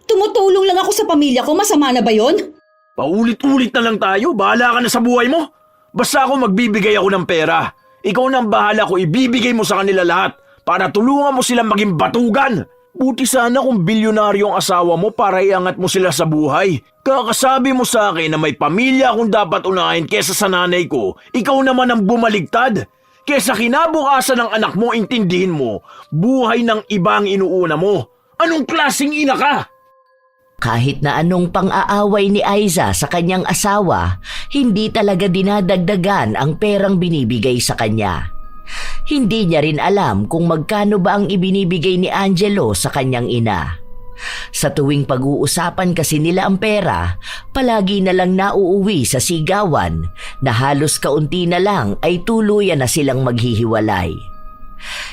Tumutulong lang ako sa pamilya ko, masama na ba yun? Paulit-ulit na lang tayo, bahala ka na sa buhay mo. Basta ako magbibigay ako ng pera. Ikaw na ang bahala ko, ibibigay mo sa kanila lahat para tulungan mo silang maging batugan. Buti sana kung bilyonaryo ang asawa mo para iangat mo sila sa buhay. Kakasabi mo sa akin na may pamilya akong dapat unahin kesa sa nanay ko, ikaw naman ang bumaligtad. Kesa kinabukasan ng anak mo, intindihin mo, buhay ng ibang inuuna mo. Anong klaseng ina ka? Kahit na anong pang-aaway ni Aiza sa kanyang asawa, hindi talaga dinadagdagan ang perang binibigay sa kanya. Hindi niya rin alam kung magkano ba ang ibinibigay ni Angelo sa kanyang ina. Sa tuwing pag-uusapan kasi nila ang pera, palagi na lang nauuwi sa sigawan na halos kaunti na lang ay tuluyan na silang maghihiwalay.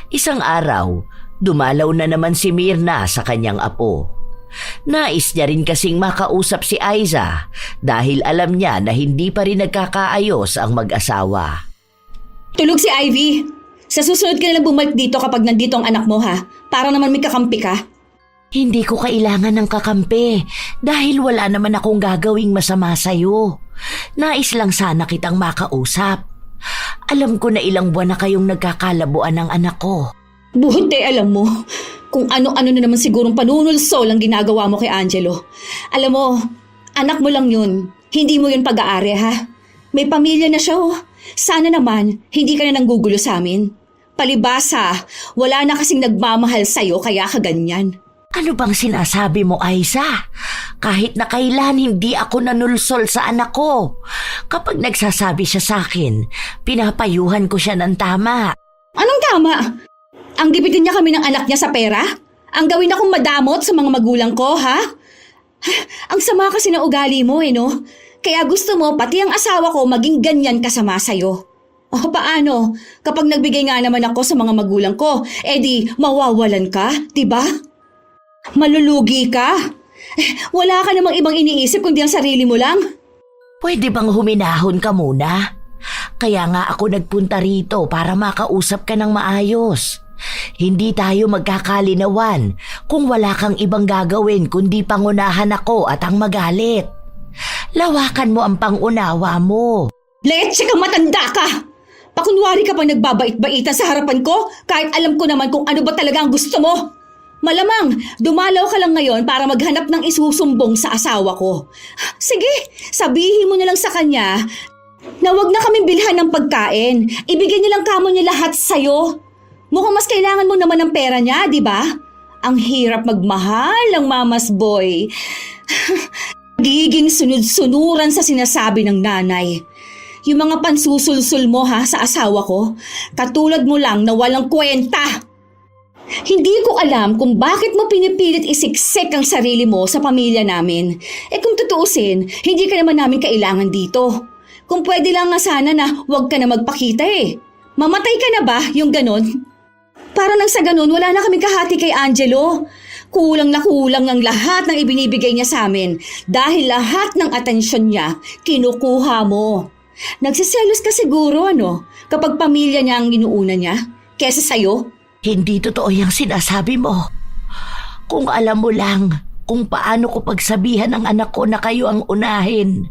Isang araw, dumalaw na naman si Mirna sa kanyang apo. Nais niya rin kasing makausap si Aiza dahil alam niya na hindi pa rin nagkakaayos ang mag-asawa. Tulog si Ivy. Sa susunod ka na lang bumalik dito kapag nandito ang anak mo, ha? Para naman may kakampi ka. Hindi ko kailangan ng kakampi dahil wala naman akong gagawing masama sa'yo. Nais lang sana kitang makausap. Alam ko na ilang buwan na kayong nagkakalabuan ng anak ko. Buti alam mo kung ano-ano na naman sigurong panunulsol ang ginagawa mo kay Angelo. Alam mo, anak mo lang yun. Hindi mo yun pag-aari, ha? May pamilya na siya, oh. Sana naman hindi ka na nanggugulo sa amin. Palibasa, wala na kasing nagmamahal sa'yo kaya ka ganyan. Ano bang sinasabi mo, Aiza? Kahit na kailan hindi ako nanulsol sa anak ko. Kapag nagsasabi siya sa akin, pinapayuhan ko siya ng tama. Anong tama? Ang gipitin niya kami ng anak niya sa pera? Ang gawin akong madamot sa mga magulang ko, ha? Ang sama kasi ng ugali mo, no? Kaya gusto mo pati ang asawa ko maging ganyan kasama sa'yo. O paano? Kapag nagbigay nga naman ako sa mga magulang ko, di mawawalan ka, diba? Malulugi ka. Wala ka namang ibang iniisip kundi ang sarili mo lang. Pwede bang huminahon ka muna? Kaya nga ako nagpunta rito para makausap ka ng maayos. Hindi tayo magkakalinawan kung wala kang ibang gagawin kundi pangunahan ako at ang magalit. Lawakan mo ang pangunawa mo. Leche kang matanda ka! Pakunwari ka pang nagbabait-baitan sa harapan ko kahit alam ko naman kung ano ba talaga ang gusto mo. Malamang, dumalaw ka lang ngayon para maghanap ng isusumbong sa asawa ko. Sige, sabihin mo na lang sa kanya na wag na kaming bilhan ng pagkain. Ibigay niya lang kamo niya lahat sa'yo. Mukhang mas kailangan mo naman ng pera niya, di ba? Ang hirap magmahal ng mama's boy. Giging sunod-sunuran sa sinasabi ng nanay. Yung mga pansusulsul mo sa asawa ko, katulad mo lang na walang kwenta. Hindi ko alam kung bakit mo pinipilit isiksik ang sarili mo sa pamilya namin. Kung tutuusin, hindi ka naman namin kailangan dito. Kung pwede lang nga sana na huwag ka na magpakita Mamatay ka na ba yung ganon? Para nang sa ganon, wala na kami kahati kay Angelo. Kulang na kulang ang lahat ng ibinibigay niya sa amin dahil lahat ng atensyon niya kinukuha mo. Nagsiselos ka siguro kapag pamilya niya ang inuuna niya kesa sa'yo? Hindi totoo yung sinasabi mo. Kung alam mo lang kung paano ko pagsabihan ng anak ko na kayo ang unahin.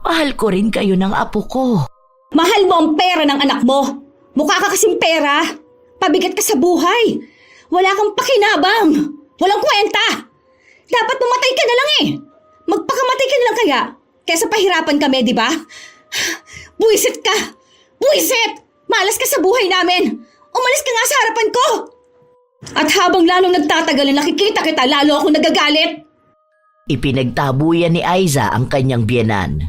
Mahal ko rin kayo ng apo ko. Mahal mo ang pera ng anak mo. Mukha ka kasing pera. Pabigat ka sa buhay. Wala kang pakinabang. Walang kwenta. Dapat mamatay ka na lang Magpakamatay ka na lang kaya. Kesa pahirapan kami, di ba? Buwisit ka. Buwisit! Malas ka sa buhay namin. Umalis ka nga sa harapan ko! At habang lalong nagtatagal na nakikita kita, lalo ako nagagalit. Ipinagtabuyan ni Aiza ang kanyang biyenan.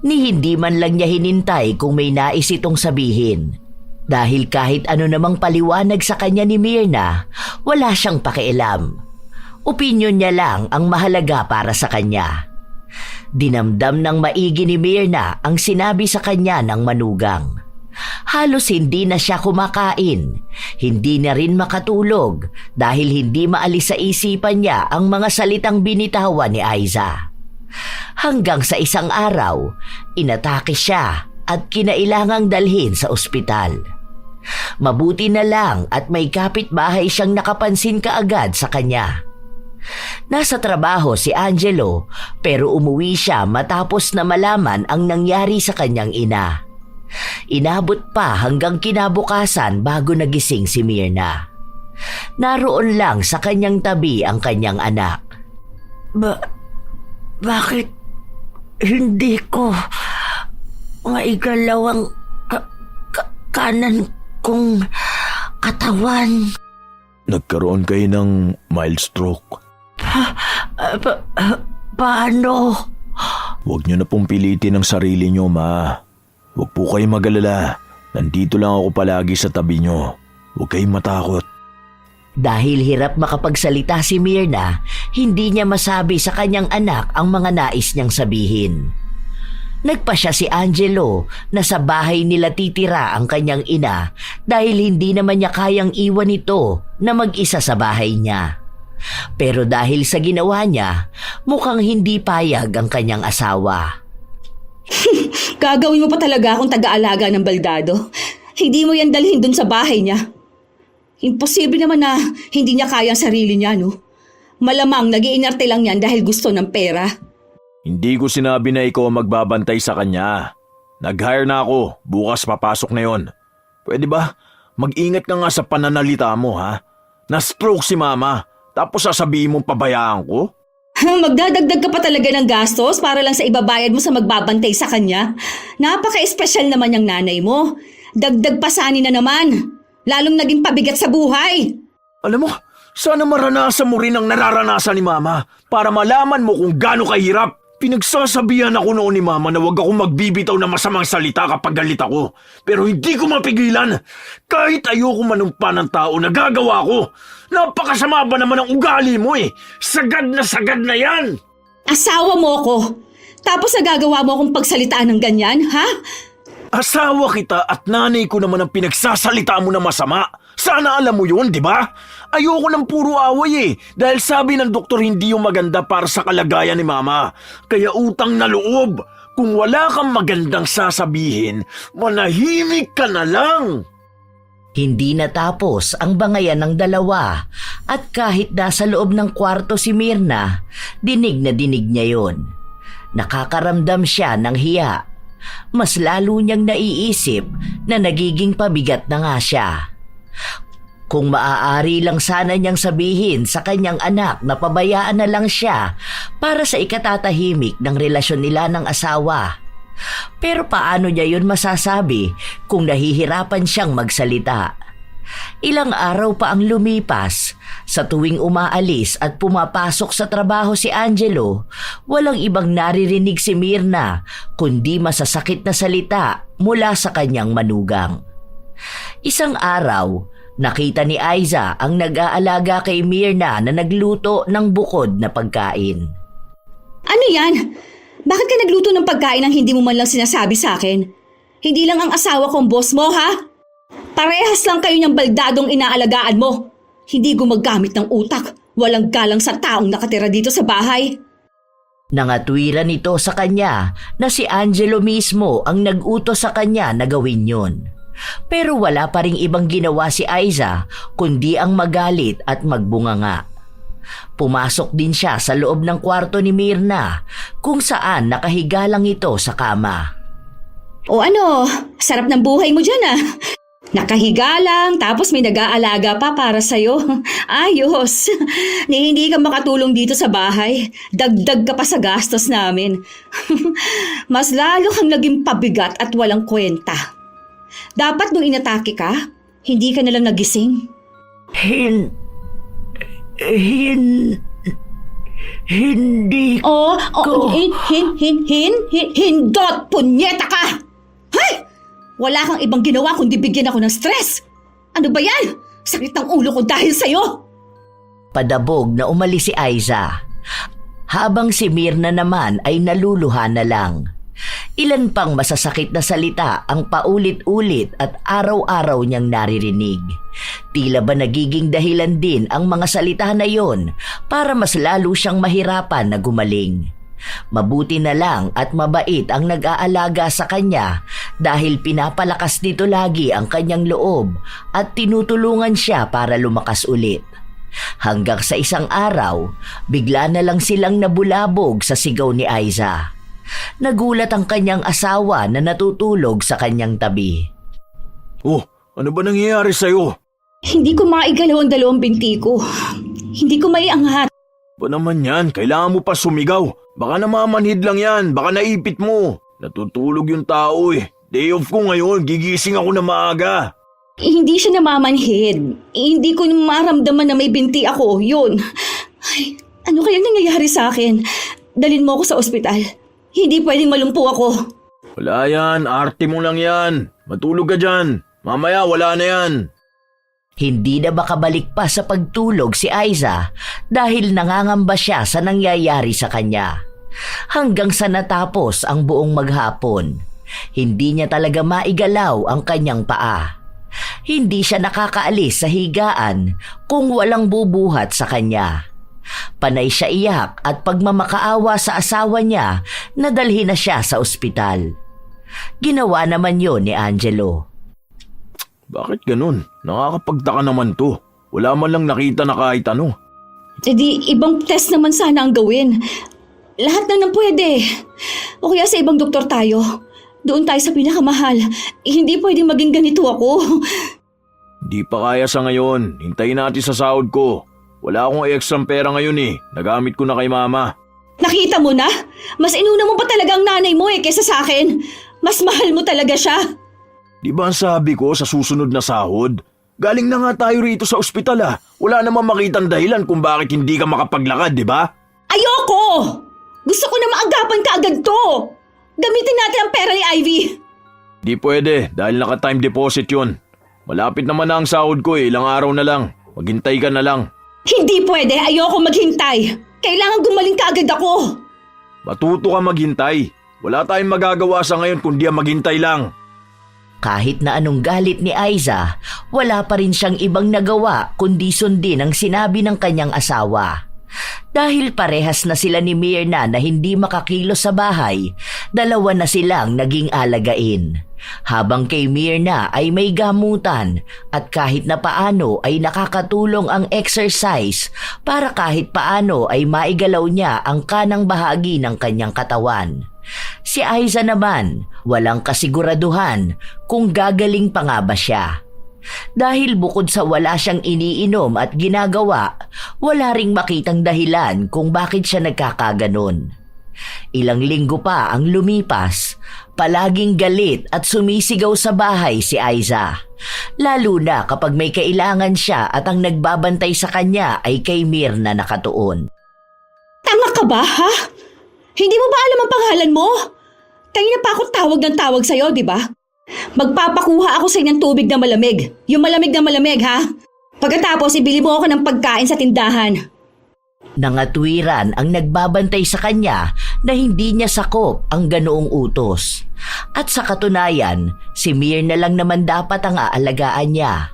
Ni hindi man lang niya hinintay kung may nais itong sabihin. Dahil kahit ano namang paliwanag sa kanya ni Myrna, wala siyang pakialam. Opinyon niya lang ang mahalaga para sa kanya. Dinamdam ng maigi ni Myrna ang sinabi sa kanya ng manugang. Halos hindi na siya kumakain, hindi na rin makatulog dahil hindi maalis sa isipan niya ang mga salitang binitawan ni Aiza. Hanggang sa isang araw, inatake siya at kinailangang dalhin sa ospital. Mabuti na lang at may kapitbahay siyang nakapansin kaagad sa kanya. Nasa trabaho si Angelo pero umuwi siya matapos na malaman ang nangyari sa kanyang ina. Inabot pa hanggang kinabukasan bago nagising si Myrna. Naroon lang sa kanyang tabi ang kanyang anak. Bakit hindi ko maigalaw ang kanan kong katawan? Nagkaroon kayo ng mild stroke. Paano? Huwag niyo na pong pilitin ang sarili niyo, ma. Huwag po kayong mag-alala. Nandito lang ako palagi sa tabi niyo. Huwag kayong matakot. Dahil hirap makapagsalita si Myrna, hindi niya masabi sa kanyang anak ang mga nais niyang sabihin. Nagpasya si Angelo na sa bahay nila titira ang kanyang ina dahil hindi naman niya kayang iwan ito na mag-isa sa bahay niya. Pero dahil sa ginawa niya, mukhang hindi payag ang kanyang asawa. Gagawin mo pa talaga akong taga-alaga ng baldado. Hindi mo yan dalhin dun sa bahay niya. Imposible naman na hindi niya kaya ang sarili niya, no? Malamang nag-iinarte lang yan dahil gusto ng pera. Hindi ko sinabi na ikaw ang magbabantay sa kanya. Nag-hire na ako. Bukas papasok na yon. Pwede ba? Mag-ingat ka nga sa pananalita mo, ha? Na-stroke si mama. Tapos sasabihin mong pabayaan ko? Magdadagdag ka pa talaga ng gastos para lang sa ibabayad mo sa magbabantay sa kanya. Napaka-espesyal naman yung nanay mo. Dagdag pasani na naman. Lalong naging pabigat sa buhay. Alam mo, sana maranasan mo rin ang nararanasan ni mama para malaman mo kung gaano kahirap. Pinagsasabihan ako noon ni mama na huwag akong magbibitaw ng masamang salita kapag galit ako. Pero hindi ko mapigilan. Kahit ayoko manumpa ng tao, nagagawa ko. Napakasama ba naman ang ugali mo Sagad na yan. Asawa mo ko. Tapos nagagawa mo akong pagsalitaan ng ganyan, ha? Asawa kita at nanay ko naman ang pinagsasalita mo na masama. Sana alam mo yun, di ba? Ayoko ng puro away dahil sabi ng doktor hindi yung maganda para sa kalagayan ni mama. Kaya utang na loob. Kung wala kang magandang sasabihin, manahimik ka na lang. Hindi natapos ang bangayan ng dalawa At kahit nasa loob ng kwarto si Myrna, dinig na dinig niya yon. Nakakaramdam siya ng hiya. Mas lalo niyang naiisip na nagiging pabigat na nga siya. Kung maaari lang sana niyang sabihin sa kanyang anak na pabayaan na lang siya para sa ikatatahimik ng relasyon nila ng asawa. Pero paano niya yun masasabi kung nahihirapan siyang magsalita? Ilang araw pa ang lumipas. Sa tuwing umaalis at pumapasok sa trabaho si Angelo, walang ibang naririnig si Myrna kundi masasakit na salita mula sa kanyang manugang. Isang araw, nakita ni Aiza ang nag-aalaga kay Myrna na nagluto ng bukod na pagkain. Ano yan? Bakit ka nagluto ng pagkain ang hindi mo man lang sinasabi sa akin? Hindi lang ang asawa kong boss mo, ha? Parehas lang kayo niyang baldadong inaalagaan mo. Hindi gumagamit ng utak. Walang galang sa taong nakatira dito sa bahay. Nangatwiran ito sa kanya na si Angelo mismo ang nag-utos sa kanya na gawin yun. Pero wala pa ring ibang ginawa si Aiza kundi ang magalit at magbunganga. Pumasok din siya sa loob ng kwarto ni Myrna kung saan nakahiga lang ito sa kama. O ano, sarap ng buhay mo dyan, ah. Nakahiga lang, tapos may nag-aalaga pa para sa'yo. Ayos. Ni hindi ka makatulong dito sa bahay. Dagdag ka pa sa gastos namin. Mas lalo kang naging pabigat at walang kwenta. Dapat nung inatake ka, hindi ka nalang nagising. Hindi Hindot, punyeta ka! Hay! Wala kang ibang ginawa kundi bigyan ako ng stress. Ano ba yan? Sakit ang ulo ko dahil sa'yo. Padabog na umalis si Aiza. Habang si Myrna naman ay naluluha na lang. Ilan pang masasakit na salita ang paulit-ulit at araw-araw niyang naririnig. Tila ba nagiging dahilan din ang mga salita na yon para mas lalo siyang mahirapan na gumaling. Mabuti na lang at mabait ang nag-aalaga sa kanya dahil pinapalakas nito lagi ang kanyang loob at tinutulungan siya para lumakas ulit. Hanggang sa isang araw, bigla na lang silang nabulabog sa sigaw ni Aiza. Nagulat ang kanyang asawa na natutulog sa kanyang tabi. Oh, ano ba nangyayari sa'yo? Hindi ko maigalaw ang dalawang binti ko. Hindi ko maiangat. Ba naman yan? Kailangan mo pa sumigaw. Baka namamanhid lang yan. Baka naipit mo. Natutulog yung tao eh. Day off ko ngayon. Gigising ako na maaga. Hindi siya namamanhid. Hindi ko maramdaman na may binti ako. Yun. Ay, ano kayang nangyayari sa akin? Dalin mo ako sa ospital. Hindi pwedeng malumpo ako. Wala yan. Arte mo lang yan. Matulog ka dyan. Mamaya wala na yan. Hindi na makabalik pa sa pagtulog si Aiza dahil nangangamba siya sa nangyayari sa kanya. Hanggang sa natapos ang buong maghapon, hindi niya talaga maigalaw ang kanyang paa. Hindi siya nakakaalis sa higaan kung walang bubuhat sa kanya. Panay siya iyak at pagmamakaawa sa asawa niya na dalhin na siya sa ospital. Ginawa naman yon ni Angelo. Bakit ganun? Nakakapagtaka naman to. Wala man lang nakita na kahit ano. E di, ibang test naman sana ang gawin. Lahat na nang pwede. O kaya sa ibang doktor tayo. Doon tayo sa pinakamahal. Hindi pwedeng maging ganito ako. Di pa kaya sa ngayon. Hintayin natin sa sahod ko. Wala akong extra pera ngayon eh. Nagamit ko na kay mama. Nakita mo na? Mas inuna mo pa talaga ang nanay mo kaysa sa akin. Mas mahal mo talaga siya. Di ba ang sabi ko sa susunod na sahod? Galing na nga tayo rito sa ospital ah. Wala namang makitang dahilan kung bakit hindi ka makapaglakad, di ba? Ayoko! Gusto ko na maagapan ka agad to. Gamitin natin ang pera ni Ivy. Di pwede dahil naka-time deposit yun. Malapit naman na ang sahod ko eh. Ilang araw na lang. Maghintay ka na lang. Hindi pwede. Ayoko maghintay. Kailangan gumaling ka agad ako. Matuto ka maghintay. Wala tayong magagawa sa ngayon kundi ang maghintay lang. Kahit na anong galit ni Aiza, wala pa rin siyang ibang nagawa kundi sundin ang sinabi ng kanyang asawa. Dahil parehas na sila ni Myrna na hindi makakilos sa bahay, dalawa na silang naging alagain. Habang kay Myrna ay may gamutan at kahit na paano ay nakakatulong ang exercise para kahit paano ay maigalaw niya ang kanang bahagi ng kanyang katawan. Si Aiza naman, walang kasiguraduhan kung gagaling pa nga ba siya. Dahil bukod sa wala siyang iniinom at ginagawa, wala ring makitang dahilan kung bakit siya nagkakaganon. Ilang linggo pa ang lumipas, palaging galit at sumisigaw sa bahay si Aiza. Lalo na kapag may kailangan siya at ang nagbabantay sa kanya ay kay Myrna nakatuon. Tanga ka ba, ha? Hindi mo ba alam ang pangalan mo? Kanina pa ako tawag ng tawag sa'yo, di ba? Magpapakuha ako sa inyong tubig na malamig. Yung malamig na malamig, ha? Pagkatapos, ibili mo ako ng pagkain sa tindahan. Nangatwiran ang nagbabantay sa kanya na hindi niya sakop ang ganoong utos. At sa katunayan, si Myrna lang naman dapat ang aalagaan niya.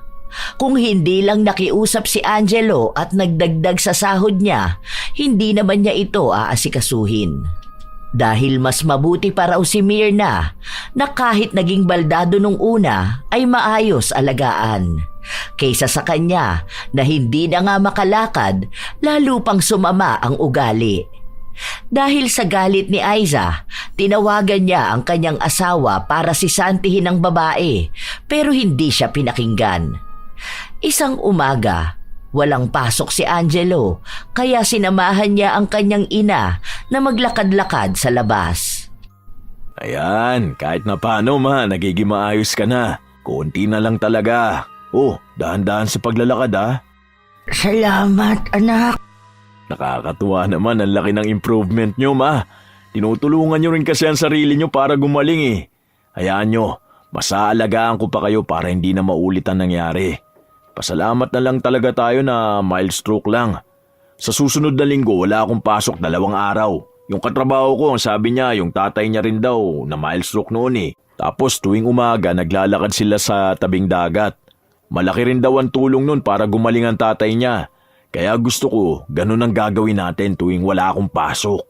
Kung hindi lang nakiusap si Angelo at nagdagdag sa sahod niya, hindi naman niya ito aasikasuhin. Dahil mas mabuti pa raw si Myrna na kahit naging baldado nung una ay maayos alagaan. Kaysa sa kanya na hindi na nga makalakad, lalo pang sumama ang ugali. Dahil sa galit ni Aiza, tinawagan niya ang kanyang asawa para sisantihin ang babae pero hindi siya pinakinggan. Isang umaga, walang pasok si Angelo kaya sinamahan niya ang kanyang ina na maglakad-lakad sa labas. Ayan, kahit na paano nagiging maayos ka na. Konti na lang talaga. Oh, dahan-dahan sa paglalakad Salamat, anak. Nakakatuwa naman ang laki ng improvement nyo, ma. Tinutulungan nyo rin kasi ang sarili nyo para gumaling Hayaan nyo, masaalagaan ko pa kayo para hindi na maulit ang nangyari. Pasalamat na lang talaga tayo na mild stroke lang. Sa susunod na linggo wala akong pasok 2 araw. Yung katrabaho ko, sabi niya yung tatay niya rin daw na mild stroke noon Tapos tuwing umaga naglalakad sila sa tabing dagat. Malaki rin daw ang tulong nun para gumaling ang tatay niya. Kaya gusto ko, ganun ang gagawin natin tuwing wala akong pasok.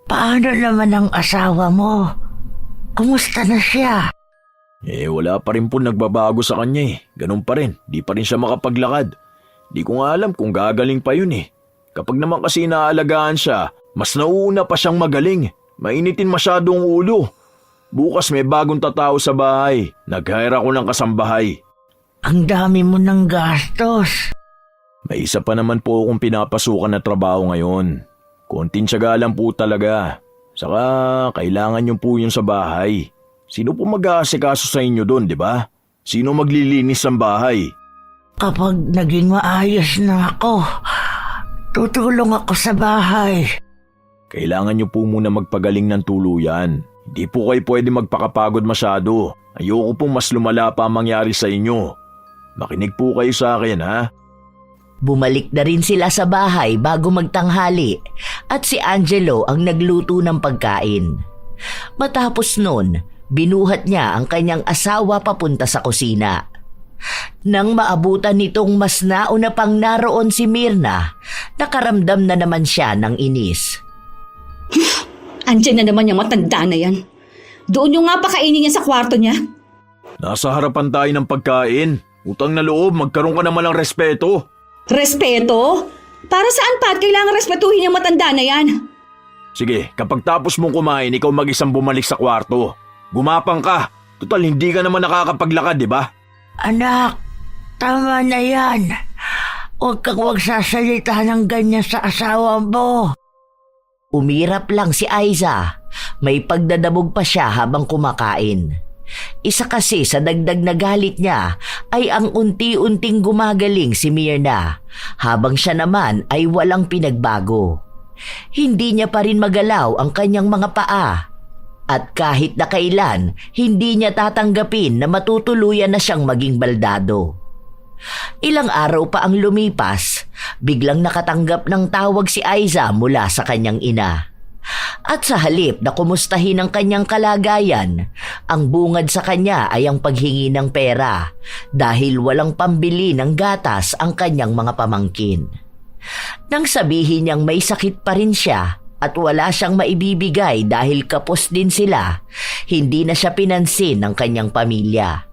Paano naman ang asawa mo? Kumusta na siya? Wala pa rin po nagbabago sa kanya Ganun pa rin, di pa rin siya makapaglakad. Di ko nga alam kung gagaling pa yun Kapag naman kasi inaalagaan siya, mas nauuna pa siyang magaling. Mainitin masyado ang ulo. Bukas may bagong tatao sa bahay. Nag-hire ako ng kasambahay. Ang dami mo ng gastos. May isa pa naman po akong pinapasukan na trabaho ngayon. Konting tiyaga lang po talaga. Saka kailangan niyo po yun sa bahay. Sino po mag-aasikaso sa inyo doon, di ba? Sino maglilinis ng bahay? Kapag naging maayos na ako, tutulong ako sa bahay. Kailangan niyo po muna magpagaling ng tuluyan. Hindi po kayo pwede magpakapagod masyado. Ayoko pong mas lumala pa ang mangyari sa inyo. Makinig po kayo sa akin, ha? Bumalik na rin sila sa bahay bago magtanghali at si Angelo ang nagluto ng pagkain. Matapos nun, binuhat niya ang kanyang asawa papunta sa kusina. Nang maabutan nitong mas nauna pang naroon si Myrna, nakaramdam na naman siya ng inis. Andiyan na naman yung matanda na yan. Doon yung nga pakainin niya sa kwarto niya. Nasa harapan tayo ng pagkain. Utang na loob, magkaroon ka naman ng respeto. Respeto? Para saan pa at kailangan respetuhin yung matanda na yan? Sige, kapag tapos mong kumain, ikaw mag-isang bumalik sa kwarto. Gumapang ka. Total, hindi ka naman nakakapaglakad, di ba? Anak, tama na yan. Huwag kang magsasalita ng ganyan sa asawa mo. Umirap lang si Aiza. May pagdadabog pa siya habang kumakain. Isa kasi sa dagdag na galit niya ay ang unti-unting gumagaling si Myrna, habang siya naman ay walang pinagbago. Hindi niya pa rin magalaw ang kanyang mga paa. At kahit na kailan, hindi niya tatanggapin na matutuluyan na siyang maging baldado. Ilang araw pa ang lumipas, biglang nakatanggap ng tawag si Aiza mula sa kanyang ina. At sa halip na kumustahin ang kanyang kalagayan, ang bungad sa kanya ay ang paghingi ng pera dahil walang pambili ng gatas ang kanyang mga pamangkin. Nang sabihin niyang may sakit pa rin siya at wala siyang maibibigay dahil kapos din sila, hindi na siya pinansin ng kanyang pamilya.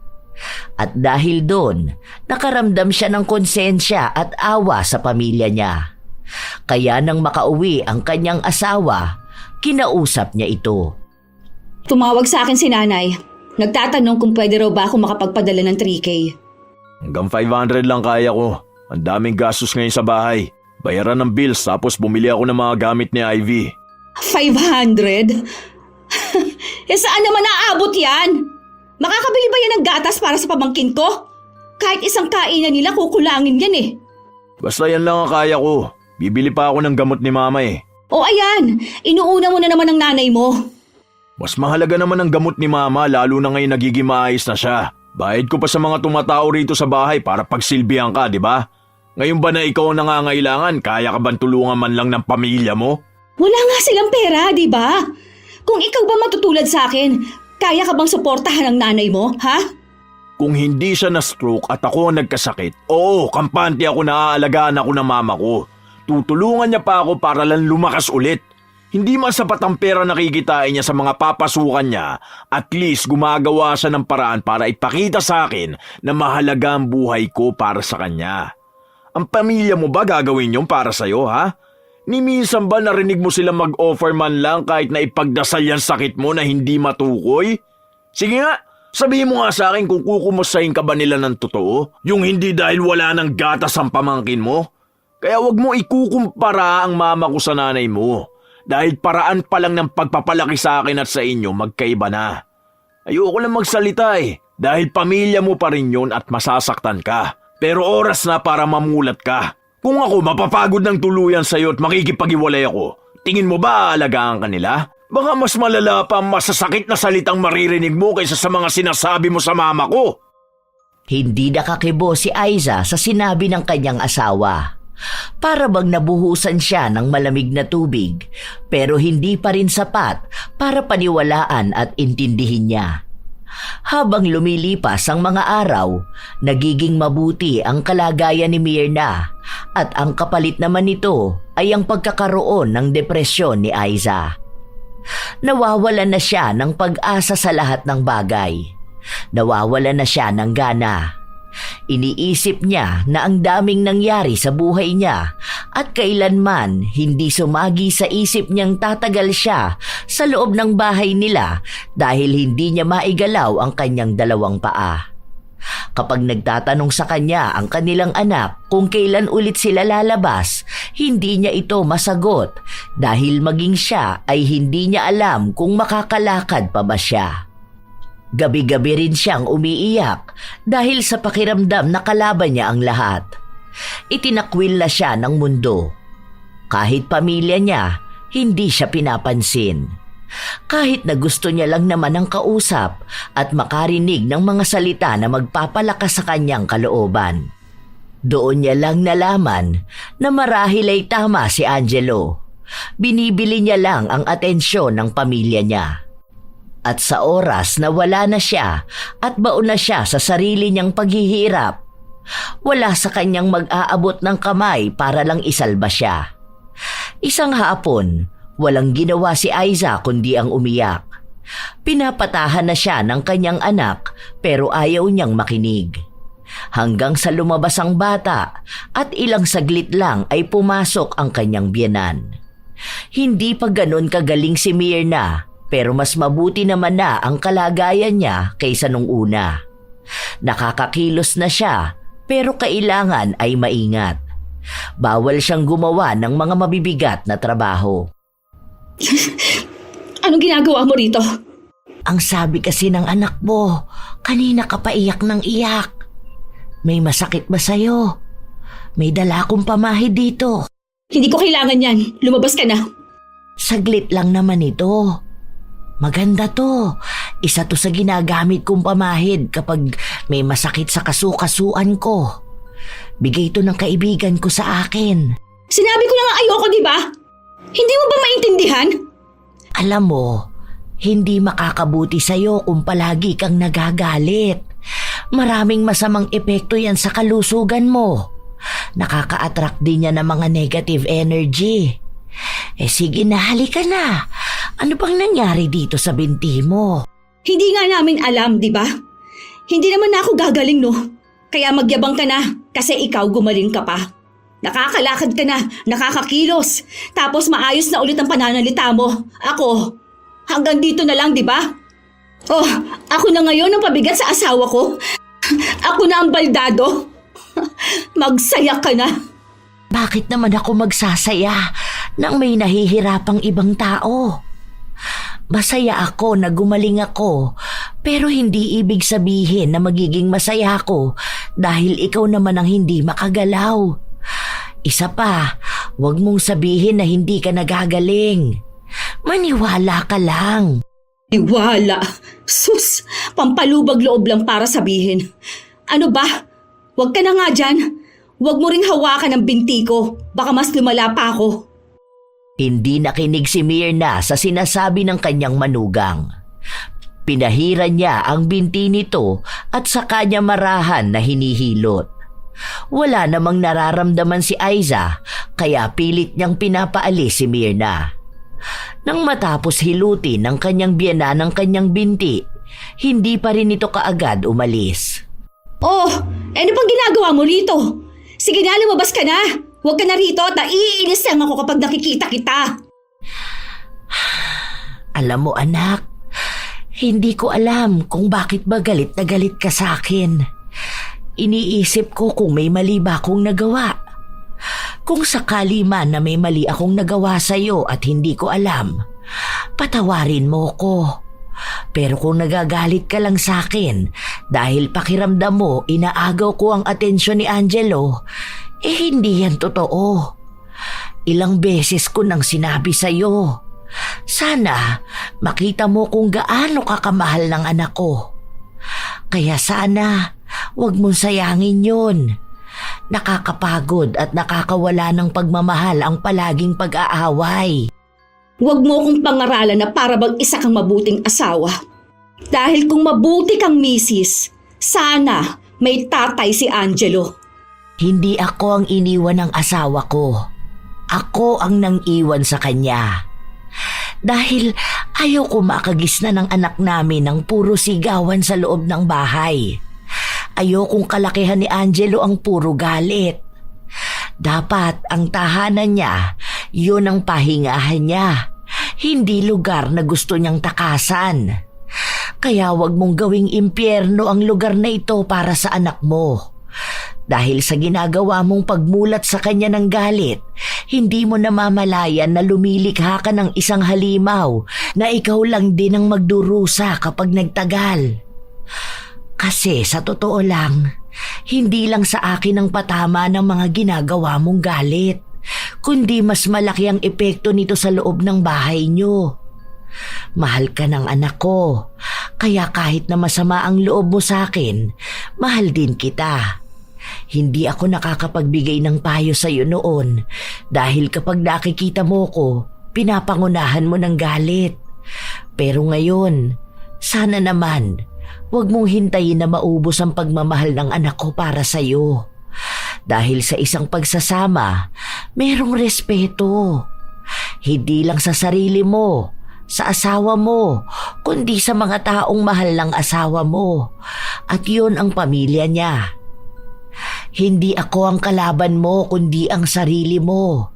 At dahil doon, nakaramdam siya ng konsensya at awa sa pamilya niya. Kaya nang makauwi ang kanyang asawa, kinausap niya ito. Tumawag sa akin si nanay. Nagtatanong kung pwede raw ba ako makapagpadala ng 3K. Hanggang 500 lang kaya ko. Ang daming gastos ngayon sa bahay. Bayaran ng bills tapos bumili ako ng mga gamit ni Ivy. 500? Saan naman naabot yan? Makakabili ba yan ng gatas para sa pamangkin ko? Kahit isang kainan nila kukulangin yan eh. Basta yan lang ang kaya ko. Bibili pa ako ng gamot ni mama eh. O ayan, inuuna mo na naman ng nanay mo. Mas mahalaga naman ang gamot ni mama lalo na ngayon nagiging maayos na siya. Bayad ko pa sa mga tumatao rito sa bahay para pagsilbihan ka, di ba? Ngayon ba na ikaw ang nangangailangan, kaya ka bang tulungan man lang ng pamilya mo? Wala nga silang pera, di ba? Kung ikaw ba matutulad sa akin, kaya ka bang suportahan ng nanay mo, ha? Kung hindi siya na-stroke at ako ang nagkasakit, oo, kampante ako na aalagaan ako ng mama ko. Tutulungan niya pa ako para lang lumakas ulit. Hindi man sapat ang pera na kikitain niya sa mga papasukan niya, at least gumagawa siya ng paraan para ipakita sa akin na mahalaga ang buhay ko para sa kanya. Ang pamilya mo ba gagawin yun para sa'yo, ha? Ni minsan ba narinig mo sila mag-offer man lang kahit na ipagdasal yan sakit mo na hindi matukoy? Sige nga, sabihin mo nga sa akin kung kukumustahin ka ba nila ng totoo, yung hindi dahil wala ng gatas ang pamangkin mo. Kaya wag mo ikukumpara ang mama ko sa nanay mo. Dahil paraan pa lang ng pagpapalaki sa akin at sa inyo magkaiba na. Ayoko lang magsalita eh, dahil pamilya mo pa rin yun at masasaktan ka. Pero oras na para mamulat ka. Kung ako mapapagod ng tuluyan sa'yo at makikipag-iwalay ako, tingin mo ba aalagaan ka nila? Baka mas malala pa ang masasakit na salitang maririnig mo kaysa sa mga sinasabi mo sa mama ko. Hindi nakakibo si Aiza sa sinabi ng kanyang asawa. Para bang nabuhusan siya ng malamig na tubig, pero hindi pa rin sapat para paniwalaan at intindihin niya. Habang lumilipas ang mga araw, nagiging mabuti ang kalagayan ni Myrna at ang kapalit naman nito ay ang pagkakaroon ng depresyon ni Aiza. Nawawalan na siya ng pag-asa sa lahat ng bagay. Nawawalan na siya ng gana. Iniisip niya na ang daming nangyari sa buhay niya at kailanman hindi sumagi sa isip niyang tatagal siya sa loob ng bahay nila dahil hindi niya maigalaw ang kanyang dalawang paa. Kapag nagtatanong sa kanya ang kanilang anak kung kailan ulit sila lalabas, hindi niya ito masagot dahil maging siya ay hindi niya alam kung makakalakad pa ba siya. Gabi-gabi rin siyang umiiyak dahil sa pakiramdam na kalaban niya ang lahat. Itinakwil na siya ng mundo. Kahit pamilya niya, hindi siya pinapansin. Kahit na gusto niya lang naman ng kausap at makarinig ng mga salita na magpapalakas sa kanyang kalooban. Doon niya lang nalaman na marahil ay tama si Angelo. Binibili niya lang ang atensyon ng pamilya niya. At sa oras na wala na siya at baon na siya sa sarili niyang paghihirap, wala sa kanyang mag-aabot ng kamay para lang isalba siya. Isang hapon, walang ginawa si Aiza kundi ang umiyak. Pinapatahan na siya ng kanyang anak pero ayaw niyang makinig. Hanggang sa lumabas ang bata at ilang saglit lang ay pumasok ang kanyang biyenan. Hindi pa ganon kagaling si Myrna pero mas mabuti naman na ang kalagayan niya kaysa nung una. Nakakakilos na siya pero kailangan ay maingat. Bawal siyang gumawa ng mga mabibigat na trabaho. Anong ginagawa mo rito? Ang sabi kasi ng anak mo, kanina ka pa iyak ng iyak. May masakit ba sa'yo? May dala akong pamahid dito. Hindi ko kailangan yan. Lumabas ka na. Saglit lang naman ito. Maganda to. Isa to sa ginagamit kong pamahid kapag may masakit sa kasukasuan ko. Bigay to ng kaibigan ko sa akin. Sinabi ko na nga ayoko, di ba? Hindi mo ba maintindihan? Alam mo, hindi makakabuti sa'yo kung palagi kang nagagalit. Maraming masamang epekto yan sa kalusugan mo. Nakaka-attract din niya ng mga negative energy. Sige na, halika na. Ano bang nangyari dito sa binti mo? Hindi nga namin alam, di ba? Hindi naman na ako gagaling, no? Kaya magyabang ka na kasi ikaw gumaling ka pa. Nakakalakad ka na, nakakakilos. Tapos maayos na ulit ang pananalita mo. Ako, hanggang dito na lang, di ba? Oh, ako na ngayon ang pabigat sa asawa ko. Ako na ang baldado. Magsaya ka na. Bakit naman ako magsasaya nang may nahihirapang ibang tao? Masaya ako na gumaling ako, pero hindi ibig sabihin na magiging masaya ako dahil ikaw naman ang hindi makagalaw. Isa pa, huwag mong sabihin na hindi ka nagagaling. Maniwala ka lang. Iwala. Sus, pampalubag loob lang para sabihin. Ano ba? Huwag ka na nga dyan. Huwag mo ring hawakan ang binti ko. Baka mas lumala pa ako. Hindi nakinig si Myrna sa sinasabi ng kanyang manugang. Pinahiran niya ang binti nito at saka niya marahan na hinihilot. Wala namang nararamdaman si Aiza kaya pilit niyang pinapaalis si Myrna. Nang matapos hilutin ng kanyang biyana ng kanyang binti, hindi pa rin ito kaagad umalis. Oh, ano pang ginagawa mo rito? Sige na, lumabas ka na. Huwag ka na rito at naiinis lang ako kapag nakikita kita. Alam mo anak, hindi ko alam kung bakit ba galit na galit ka sa akin. Iniisip ko kung may mali ba akong nagawa. Kung sakali man na may mali akong nagawa sa'yo at hindi ko alam, patawarin mo ko. Pero kung nagagalit ka lang sa akin dahil pakiramdam mo inaagaw ko ang atensyon ni Angelo, hindi yan totoo. Ilang beses ko nang sinabi sa'yo. Sana makita mo kung gaano ka kamahal ng anak ko. Kaya sana huwag mong sayangin yun. Nakakapagod at nakakawala ng pagmamahal ang palaging pag-aaway. Huwag mo akong pangaralan na para bang isa kang mabuting asawa. Dahil kung mabuti kang misis, sana may tatay si Angelo. Hindi ako ang iniwan ng asawa ko. Ako ang nang-iwan sa kanya. Dahil ayaw ko makagisna ng anak namin ng puro sigawan sa loob ng bahay. Ayaw kong kalakihan ni Angelo ang puro galit. Dapat ang tahanan niya, yun ang pahingahan niya. Hindi lugar na gusto niyang takasan. Kaya wag mong gawing impyerno ang lugar na ito para sa anak mo. Dahil sa ginagawa mong pagmulat sa kanya ng galit, hindi mo namamalayan na lumilikha ka ng isang halimaw na ikaw lang din ang magdurusa kapag nagtagal. Kasi sa totoo lang, hindi lang sa akin ang patama ng mga ginagawa mong galit, kundi mas malaki ang epekto nito sa loob ng bahay niyo. Mahal ka ng anak ko, kaya kahit na masama ang loob mo sa akin, mahal din kita. Hindi ako nakakapagbigay ng payo sa iyo noon dahil kapag nakikita mo ko, pinapangunahan mo ng galit. Pero ngayon, sana naman, huwag mong hintayin na maubos ang pagmamahal ng anak ko para sa iyo. Dahil sa isang pagsasama, merong respeto. Hindi lang sa sarili mo, sa asawa mo, kundi sa mga taong mahal ng asawa mo. At yun ang pamilya niya. Hindi ako ang kalaban mo kundi ang sarili mo.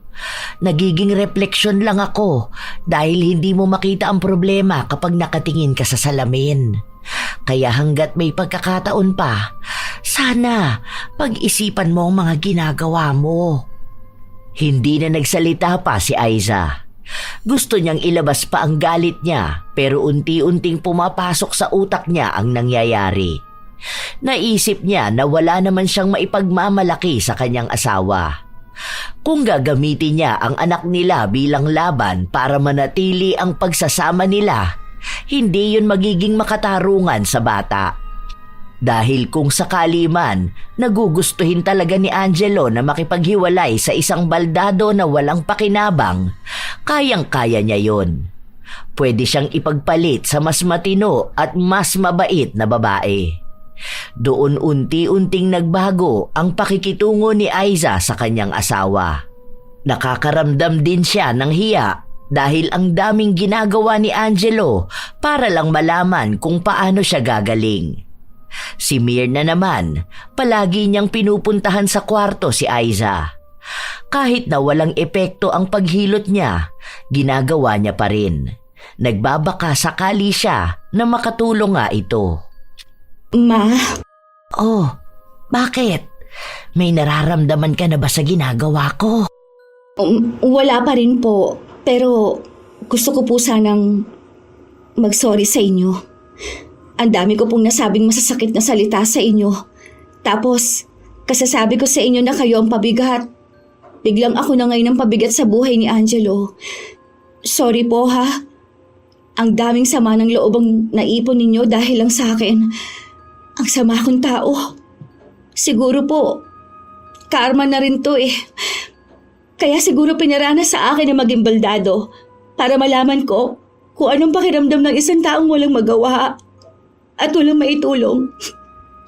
Nagiging refleksyon lang ako dahil hindi mo makita ang problema kapag nakatingin ka sa salamin. Kaya hanggat may pagkakataon pa, sana pag-isipan mo ang mga ginagawa mo. Hindi na nagsalita pa si Aiza. Gusto niyang ilabas pa ang galit niya pero unti-unting pumapasok sa utak niya ang nangyayari. Naisip niya na wala naman siyang maipagmamalaki sa kanyang asawa. Kung gagamitin niya ang anak nila bilang laban para manatili ang pagsasama nila, hindi yun magiging makatarungan sa bata. Dahil kung sakali man, nagugustuhin talaga ni Angelo na makipaghiwalay sa isang baldado na walang pakinabang, kayang-kaya niya yun. Pwede siyang ipagpalit sa mas matino at mas mabait na babae. Doon unti-unting nagbago ang pakikitungo ni Aiza sa kanyang asawa. Nakakaramdam din siya ng hiya dahil ang daming ginagawa ni Angelo para lang malaman kung paano siya gagaling. Si Mirna naman, palagi niyang pinupuntahan sa kwarto si Aiza. Kahit na walang epekto ang paghilot niya, ginagawa niya pa rin. Nagbabaka sakali siya na makatulong nga ito. Ma, Oh, bakit? May nararamdaman ka na ba sa ginagawa ko? wala pa rin po. Pero gusto ko po sanang mag-sorry sa inyo. Ang dami ko pong nasabing masasakit na salita sa inyo. Tapos, kasasabi ko sa inyo na kayo ang pabigat. Biglang ako na ngayon ang pabigat sa buhay ni Angelo. Sorry po ha. Ang daming sama ng loob ang naipon ninyo dahil lang sa akin. Ang sama kong tao. Siguro po, karma na rin to eh. Kaya siguro pinarana sa akin na maging baldado para malaman ko kung anong pakiramdam ng isang taong walang magawa at walang maitulong.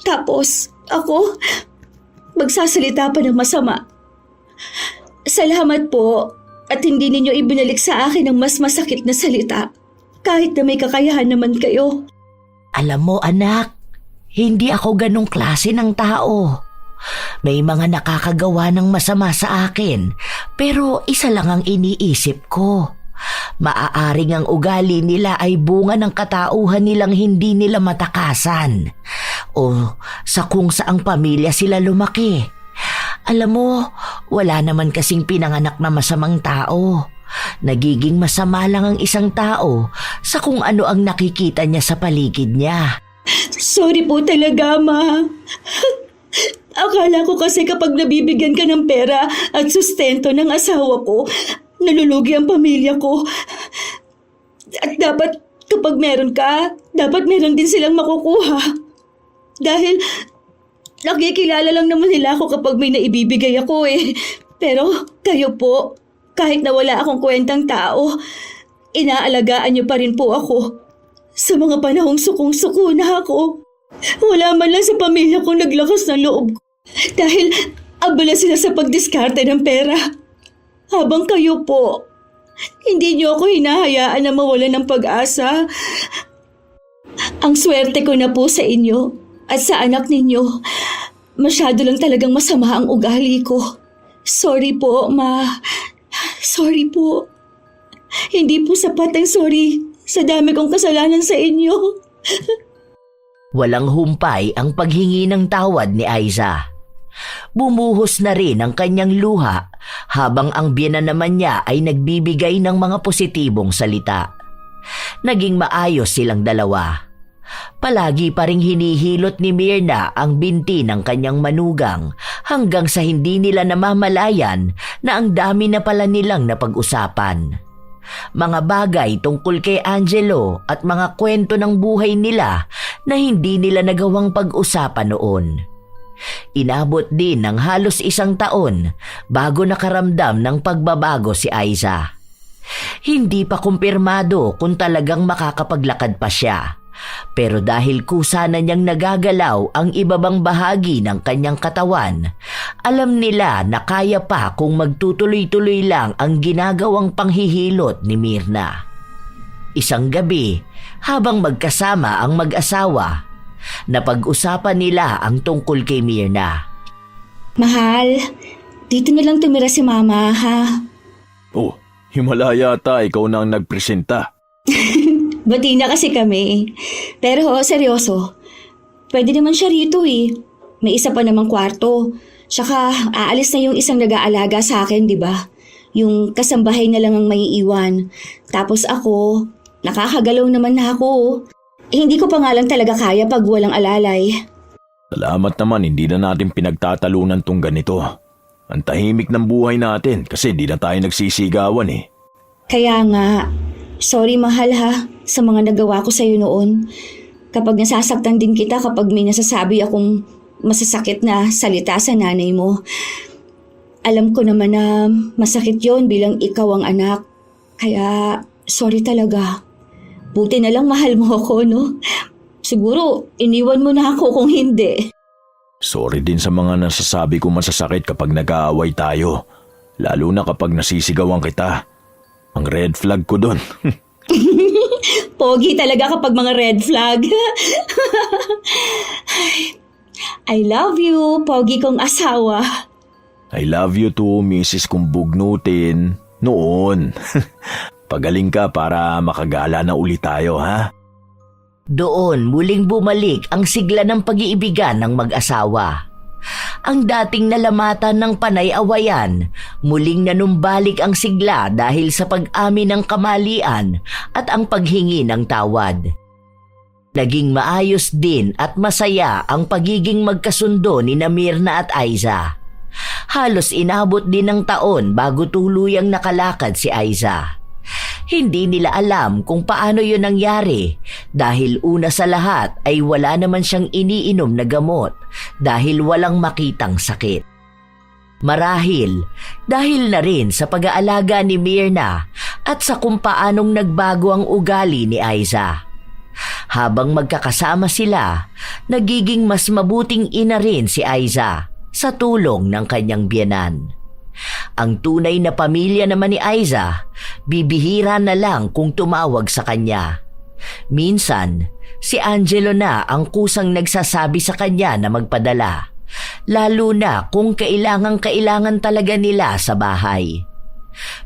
Tapos ako, magsasalita pa ng masama. Salamat po at hindi ninyo ibinalik sa akin ang mas masakit na salita kahit na may kakayahan naman kayo. Alam mo anak, hindi ako ganong klase ng tao. May mga nakakagawa ng masama sa akin, pero isa lang ang iniisip ko. Maaaring ang ugali nila ay bunga ng katauhan nilang hindi nila matakasan o sa kung saang pamilya sila lumaki. Alam mo, wala naman kasing pinanganak na masamang tao. Nagiging masama lang ang isang tao sa kung ano ang nakikita niya sa paligid niya. Sorry po talaga, Ma. Akala ko kasi kapag nabibigyan ka ng pera at sustento ng asawa ko, nalulugi ang pamilya ko. At dapat kapag meron ka, dapat meron din silang makukuha. Dahil nakikilala lang naman nila ako kapag may naibibigay ako eh. Pero kayo po, kahit na wala akong kwentang tao, inaalagaan niyo pa rin po ako. Sa mga panahong sukong-suko na ako, wala man lang sa pamilya kong naglakas ng loob ko. Dahil abala sila sa pagdiskarte ng pera. Habang kayo po, hindi niyo ako hinahayaan na mawala ng pag-asa. Ang swerte ko na po sa inyo at sa anak ninyo. Masyado lang talagang masama ang ugali ko. Sorry po, Ma. Sorry po. Hindi po sapat ang sorry sa dami kong kasalanan sa inyo. Walang humpay ang paghingi ng tawad ni Aiza. Bumuhos na rin ang kanyang luha habang ang biyenan naman niya ay nagbibigay ng mga positibong salita. Naging maayos silang dalawa. Palagi pa ring hinihilot ni Mirna ang binti ng kanyang manugang hanggang sa hindi nila namamalayan na ang dami na pala nilang napag-usapan. Mga bagay tungkol kay Angelo at mga kwento ng buhay nila na hindi nila nagawang pag-usapan noon. Inabot din ng halos 1 taon bago nakaramdam ng pagbabago si Aiza. Hindi pa kumpirmado kung talagang makakapaglakad pa siya. Pero dahil kusa na niyang nagagalaw ang ibabang bahagi ng kanyang katawan, alam nila na kaya pa kung magtutuloy-tuloy lang ang ginagawang panghihilot ni Mirna. Isang gabi, habang magkasama ang mag-asawa, napag-usapan nila ang tungkol kay Mirna. Mahal, dito na lang tumira si Mama, ha? Oh, himala yata ikaw na ang nagpresenta. Bati na kasi kami. Pero seryoso, pwede naman siya rito eh. May isa pa namang kwarto. Tsaka aalis na yung isang nag-aalaga sa akin, di ba? Yung kasambahay na lang ang may iwan. Tapos ako, nakakagalaw naman na ako. Hindi ko pa nga lang talaga kaya pag walang alalay. Salamat naman hindi na natin pinagtatalunan tong ganito. Ang tahimik ng buhay natin kasi di na tayo nagsisigawan eh. Kaya nga, sorry mahal ha sa mga nagawa ko sa'yo noon. Kapag nasasaktan din kita kapag may nasasabi akong masasakit na salita sa nanay mo. Alam ko naman na masakit yon bilang ikaw ang anak. Kaya sorry talaga. Buti na lang mahal mo ako, no? Siguro, iniwan mo na ako kung hindi. Sorry din sa mga nasasabi ko masasakit kapag nag-aaway tayo. Lalo na kapag nasisigawan kita. Ang red flag ko doon. Pogi talaga kapag mga red flag. I love you, pogi kong asawa. I love you too, Mrs. kung bugnutin. Noon. Pagaling ka para makagala na ulit tayo, ha? Doon muling bumalik ang sigla ng pag-iibigan ng mag-asawa. Ang dating nalamatan ng panay-awayan, muling nanumbalik ang sigla dahil sa pag-amin ng kamalian at ang paghingi ng tawad. Naging maayos din at masaya ang pagiging magkasundo ni Mirna at Aiza. Halos inabot din ng taon bago tuluyang nakalakad si Aiza. Hindi nila alam kung paano yun nangyari dahil una sa lahat ay wala naman siyang iniinom na gamot dahil walang makitang sakit. Marahil dahil na rin sa pag-aalaga ni Mirna at sa kung paanong nagbago ang ugali ni Aiza. Habang magkakasama sila, nagiging mas mabuting ina rin si Aiza sa tulong ng kanyang biyenan. Ang tunay na pamilya naman ni Aiza, bibihira na lang kung tumawag sa kanya. Minsan, si Angelo na ang kusang nagsasabi sa kanya na magpadala, lalo na kung kailangan talaga nila sa bahay.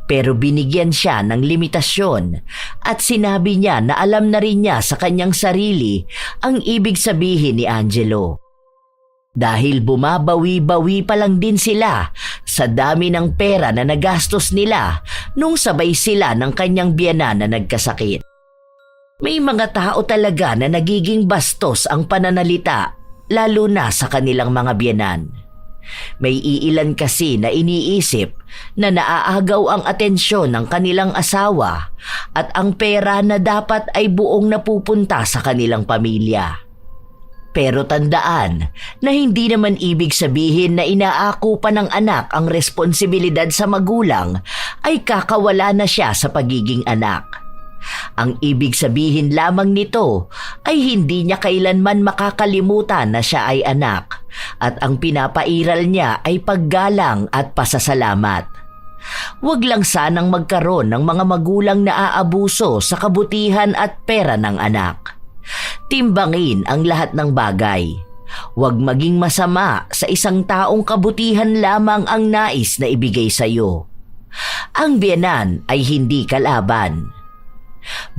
Pero binigyan siya ng limitasyon at sinabi niya na alam na rin niya sa kanyang sarili ang ibig sabihin ni Angelo. Dahil bumabawi-bawi pa lang din sila sa dami ng pera na nagastos nila nung sabay sila ng kanyang biyenan na nagkasakit. May mga tao talaga na nagiging bastos ang pananalita, lalo na sa kanilang mga biyenan. May iilan kasi na iniisip na naaagaw ang atensyon ng kanilang asawa at ang pera na dapat ay buong napupunta sa kanilang pamilya. Pero tandaan na hindi naman ibig sabihin na inaako pa ng anak ang responsibilidad sa magulang ay kakawala na siya sa pagiging anak. Ang ibig sabihin lamang nito ay hindi niya kailanman makakalimutan na siya ay anak at ang pinapairal niya ay paggalang at pasasalamat. Huwag lang sanang magkaroon ng mga magulang na aabuso sa kabutihan at pera ng anak. Timbangin ang lahat ng bagay. Huwag maging masama sa isang taong kabutihan lamang ang nais na ibigay sa iyo. Ang biyenan ay hindi kalaban.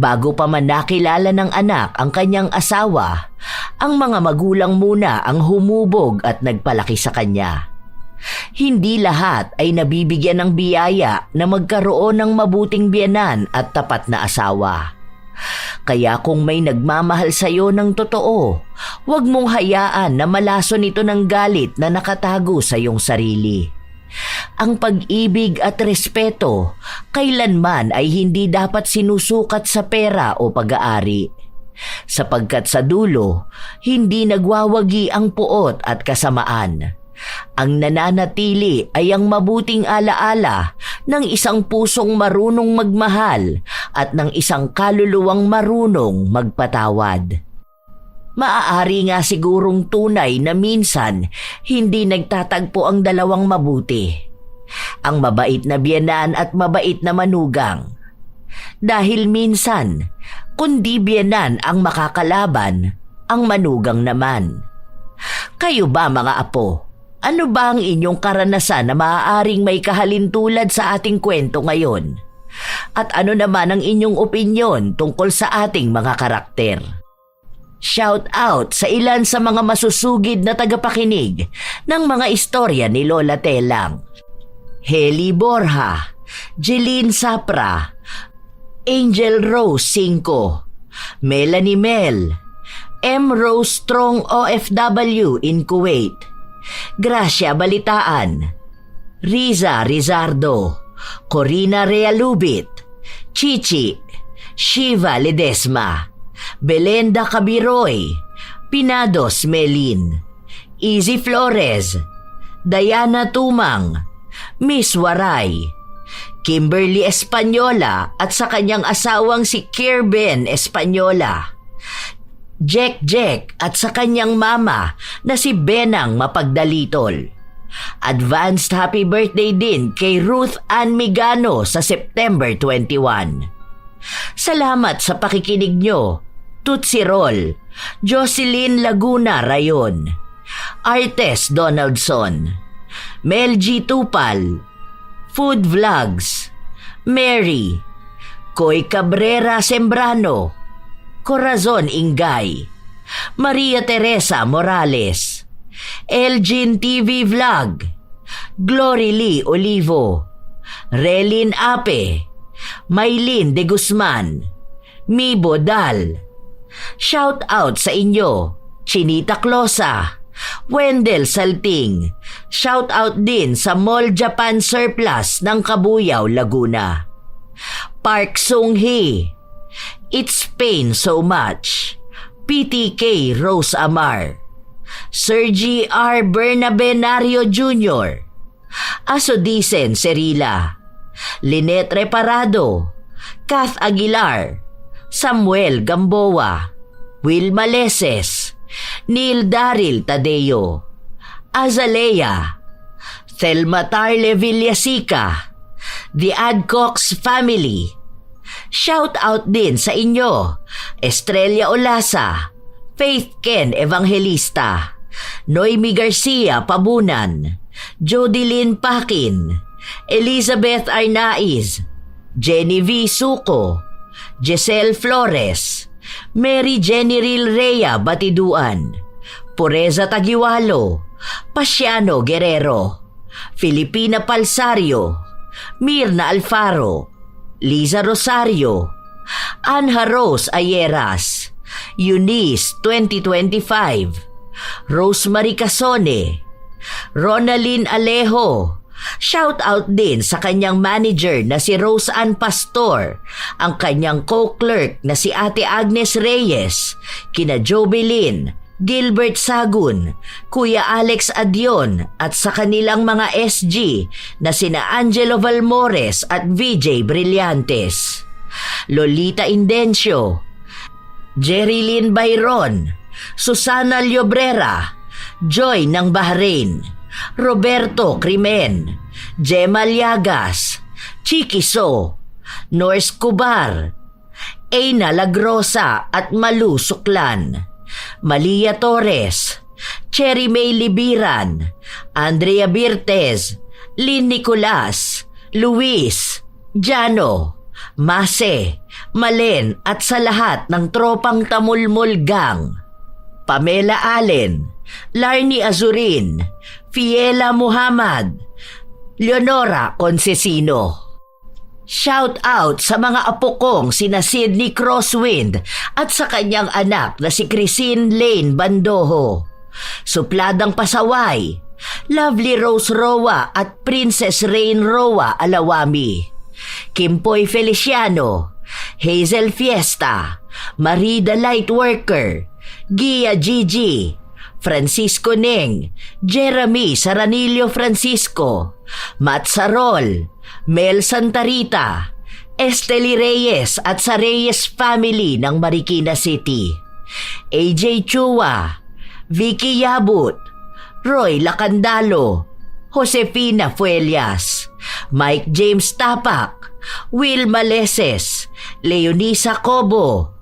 Bago pa man nakilala ng anak ang kanyang asawa, ang mga magulang muna ang humubog at nagpalaki sa kanya. Hindi lahat ay nabibigyan ng biyaya na magkaroon ng mabuting biyenan at tapat na asawa. Kaya kung may nagmamahal sa iyo ng totoo, huwag mong hayaan na malason ito ng galit na nakatago sa iyong sarili. Ang pag-ibig at respeto kailanman ay hindi dapat sinusukat sa pera o pag-aari. Sapagkat sa dulo, hindi nagwawagi ang puot at kasamaan. Ang nananatili ay ang mabuting alaala ng isang pusong marunong magmahal at ng isang kaluluwang marunong magpatawad. Maaari nga sigurong tunay na minsan hindi nagtatagpo ang dalawang mabuti, ang mabait na biyenan at mabait na manugang. Dahil minsan, kundi biyenan ang makakalaban, ang manugang naman. Kayo ba mga apo? Ano ba ang inyong karanasan na maaaring may kahalintulad sa ating kwento ngayon? At ano naman ang inyong opinyon tungkol sa ating mga karakter? Shout out sa ilan sa mga masusugid na tagapakinig ng mga istorya ni Lola Telang. Heli Borja, Jeline Sapra, Angel Rose 5, Melanie Mel, M. Rose Strong OFW in Kuwait, Gracia Balitaan, Riza Rizardo, Corina Realubit, Chichi, Shiva Ledesma, Belenda Cabiroy, Pinados Melin, Easy Flores, Diana Tumang, Miss Waray, Kimberly Espanyola at sa kanyang asawang si Kirben Espanyola, Jack at sa kanyang mama na si Benang Mapagdalitol. Advanced happy birthday din kay Ruth Ann Migano sa September 21. Salamat sa pakikinig nyo. Tootsie Roll, Jocelyn Laguna Rayon, Artes Donaldson, Mel G. Tupal, Food Vlogs, Mary, Koy Cabrera Sembrano, Corazon Ingay, Maria Teresa Morales, Elgin TV Vlog, Glory Lee Olivo, Relin Ape, Maylin De Guzman, Mibo Dal. Shout out sa inyo, Chinita Closa, Wendell Salting. Shout out din sa Mall Japan Surplus ng Kabuyao, Laguna. Park Sung-hee, It's Pain So Much, PTK Rose Amar, Sergi R. Bernabenario Jr., Asodisen Serila, Lynette Reparado, Kath Aguilar, Samuel Gamboa, Will Maleses, Neil Daryl Tadeo, Azalea, Thelma Tarle Villasica, The Adcox Family. Shout out din sa inyo, Estrella Olasa, Faith Ken Evangelista, Noemi Garcia Pabunan, Jodilyn Pakin, Elizabeth Arnaiz, Jenny V. Suco, Giselle Flores, Mary Jenny Rhea Batiduan, Pureza Tagiwalo, Pasiano Guerrero, Filipina Palsario, Mirna Alfaro, Liza Rosario, Anha Rose Ayeras, Eunice 2025, Rosemary Casone, Ronalyn Alejo. Shout out din sa kanyang manager na si Rose Ann Pastor, ang kanyang co-clerk na si Ate Agnes Reyes, kina Jovelyn, Gilbert Sagun, Kuya Alex Adion at sa kanilang mga SG na sina Angelo Valmores at VJ Brillantes, Lolita Indencio, Jerilyn Bayron, Susana Llobrera, Joy ng Bahrain, Roberto Crimen, Gemma Liagas, Chiki So, Norse Cubar, Eina Lagrosa at Malu Suklan, Malia Torres, Cherry May Libiran, Andrea Birtez, Lynn Nicolas, Luis, Jano, Mase, Malen at sa lahat ng tropang Tamulmul Gang, Pamela Allen, Larnie Azurin, Fiela Muhammad, Leonora Concesino. Shout out sa mga apo kong sina Sydney Crosswind at sa kanyang anak na si Christine Lane Bandoho, Supladang Pasaway, Lovely Rose Roa at Princess Rain Roa Alawami, Kimpoy Feliciano, Hazel Fiesta, Marida Lightworker, Gia Gigi, Francisco Neng, Jeremy Saranillo Francisco, Matt Sarol, Mel Santarita, Esteli Reyes at sa Reyes family ng Marikina City, AJ Chua, Vicky Yabut, Roy Lacandalo, Josefina Fuelias, Mike James Tapak, Will Maleses, Leonisa Cobo,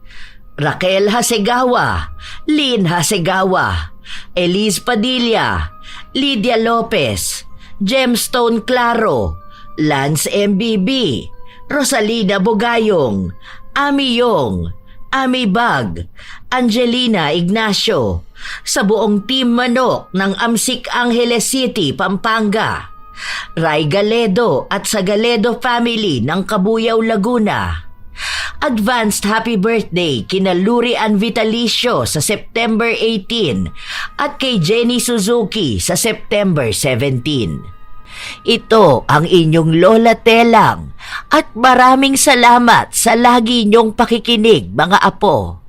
Raquel Hasegawa, Lynn Hasegawa, Elise Padilla, Lydia Lopez, Gemstone Claro, Lance MBB, Rosalina Bugayong, Ami Yong, Ami Bag, Angelina Ignacio, sa buong Team Manok ng Amsik Angeles City, Pampanga, Ray Galedo at sa Galedo family ng Kabuyao, Laguna. Advanced happy birthday kina Luri Ann Vitalicio sa September 18 at kay Jenny Suzuki sa September 17. Ito ang inyong Lola Telang at maraming salamat sa lagi niyong pakikinig, mga apo.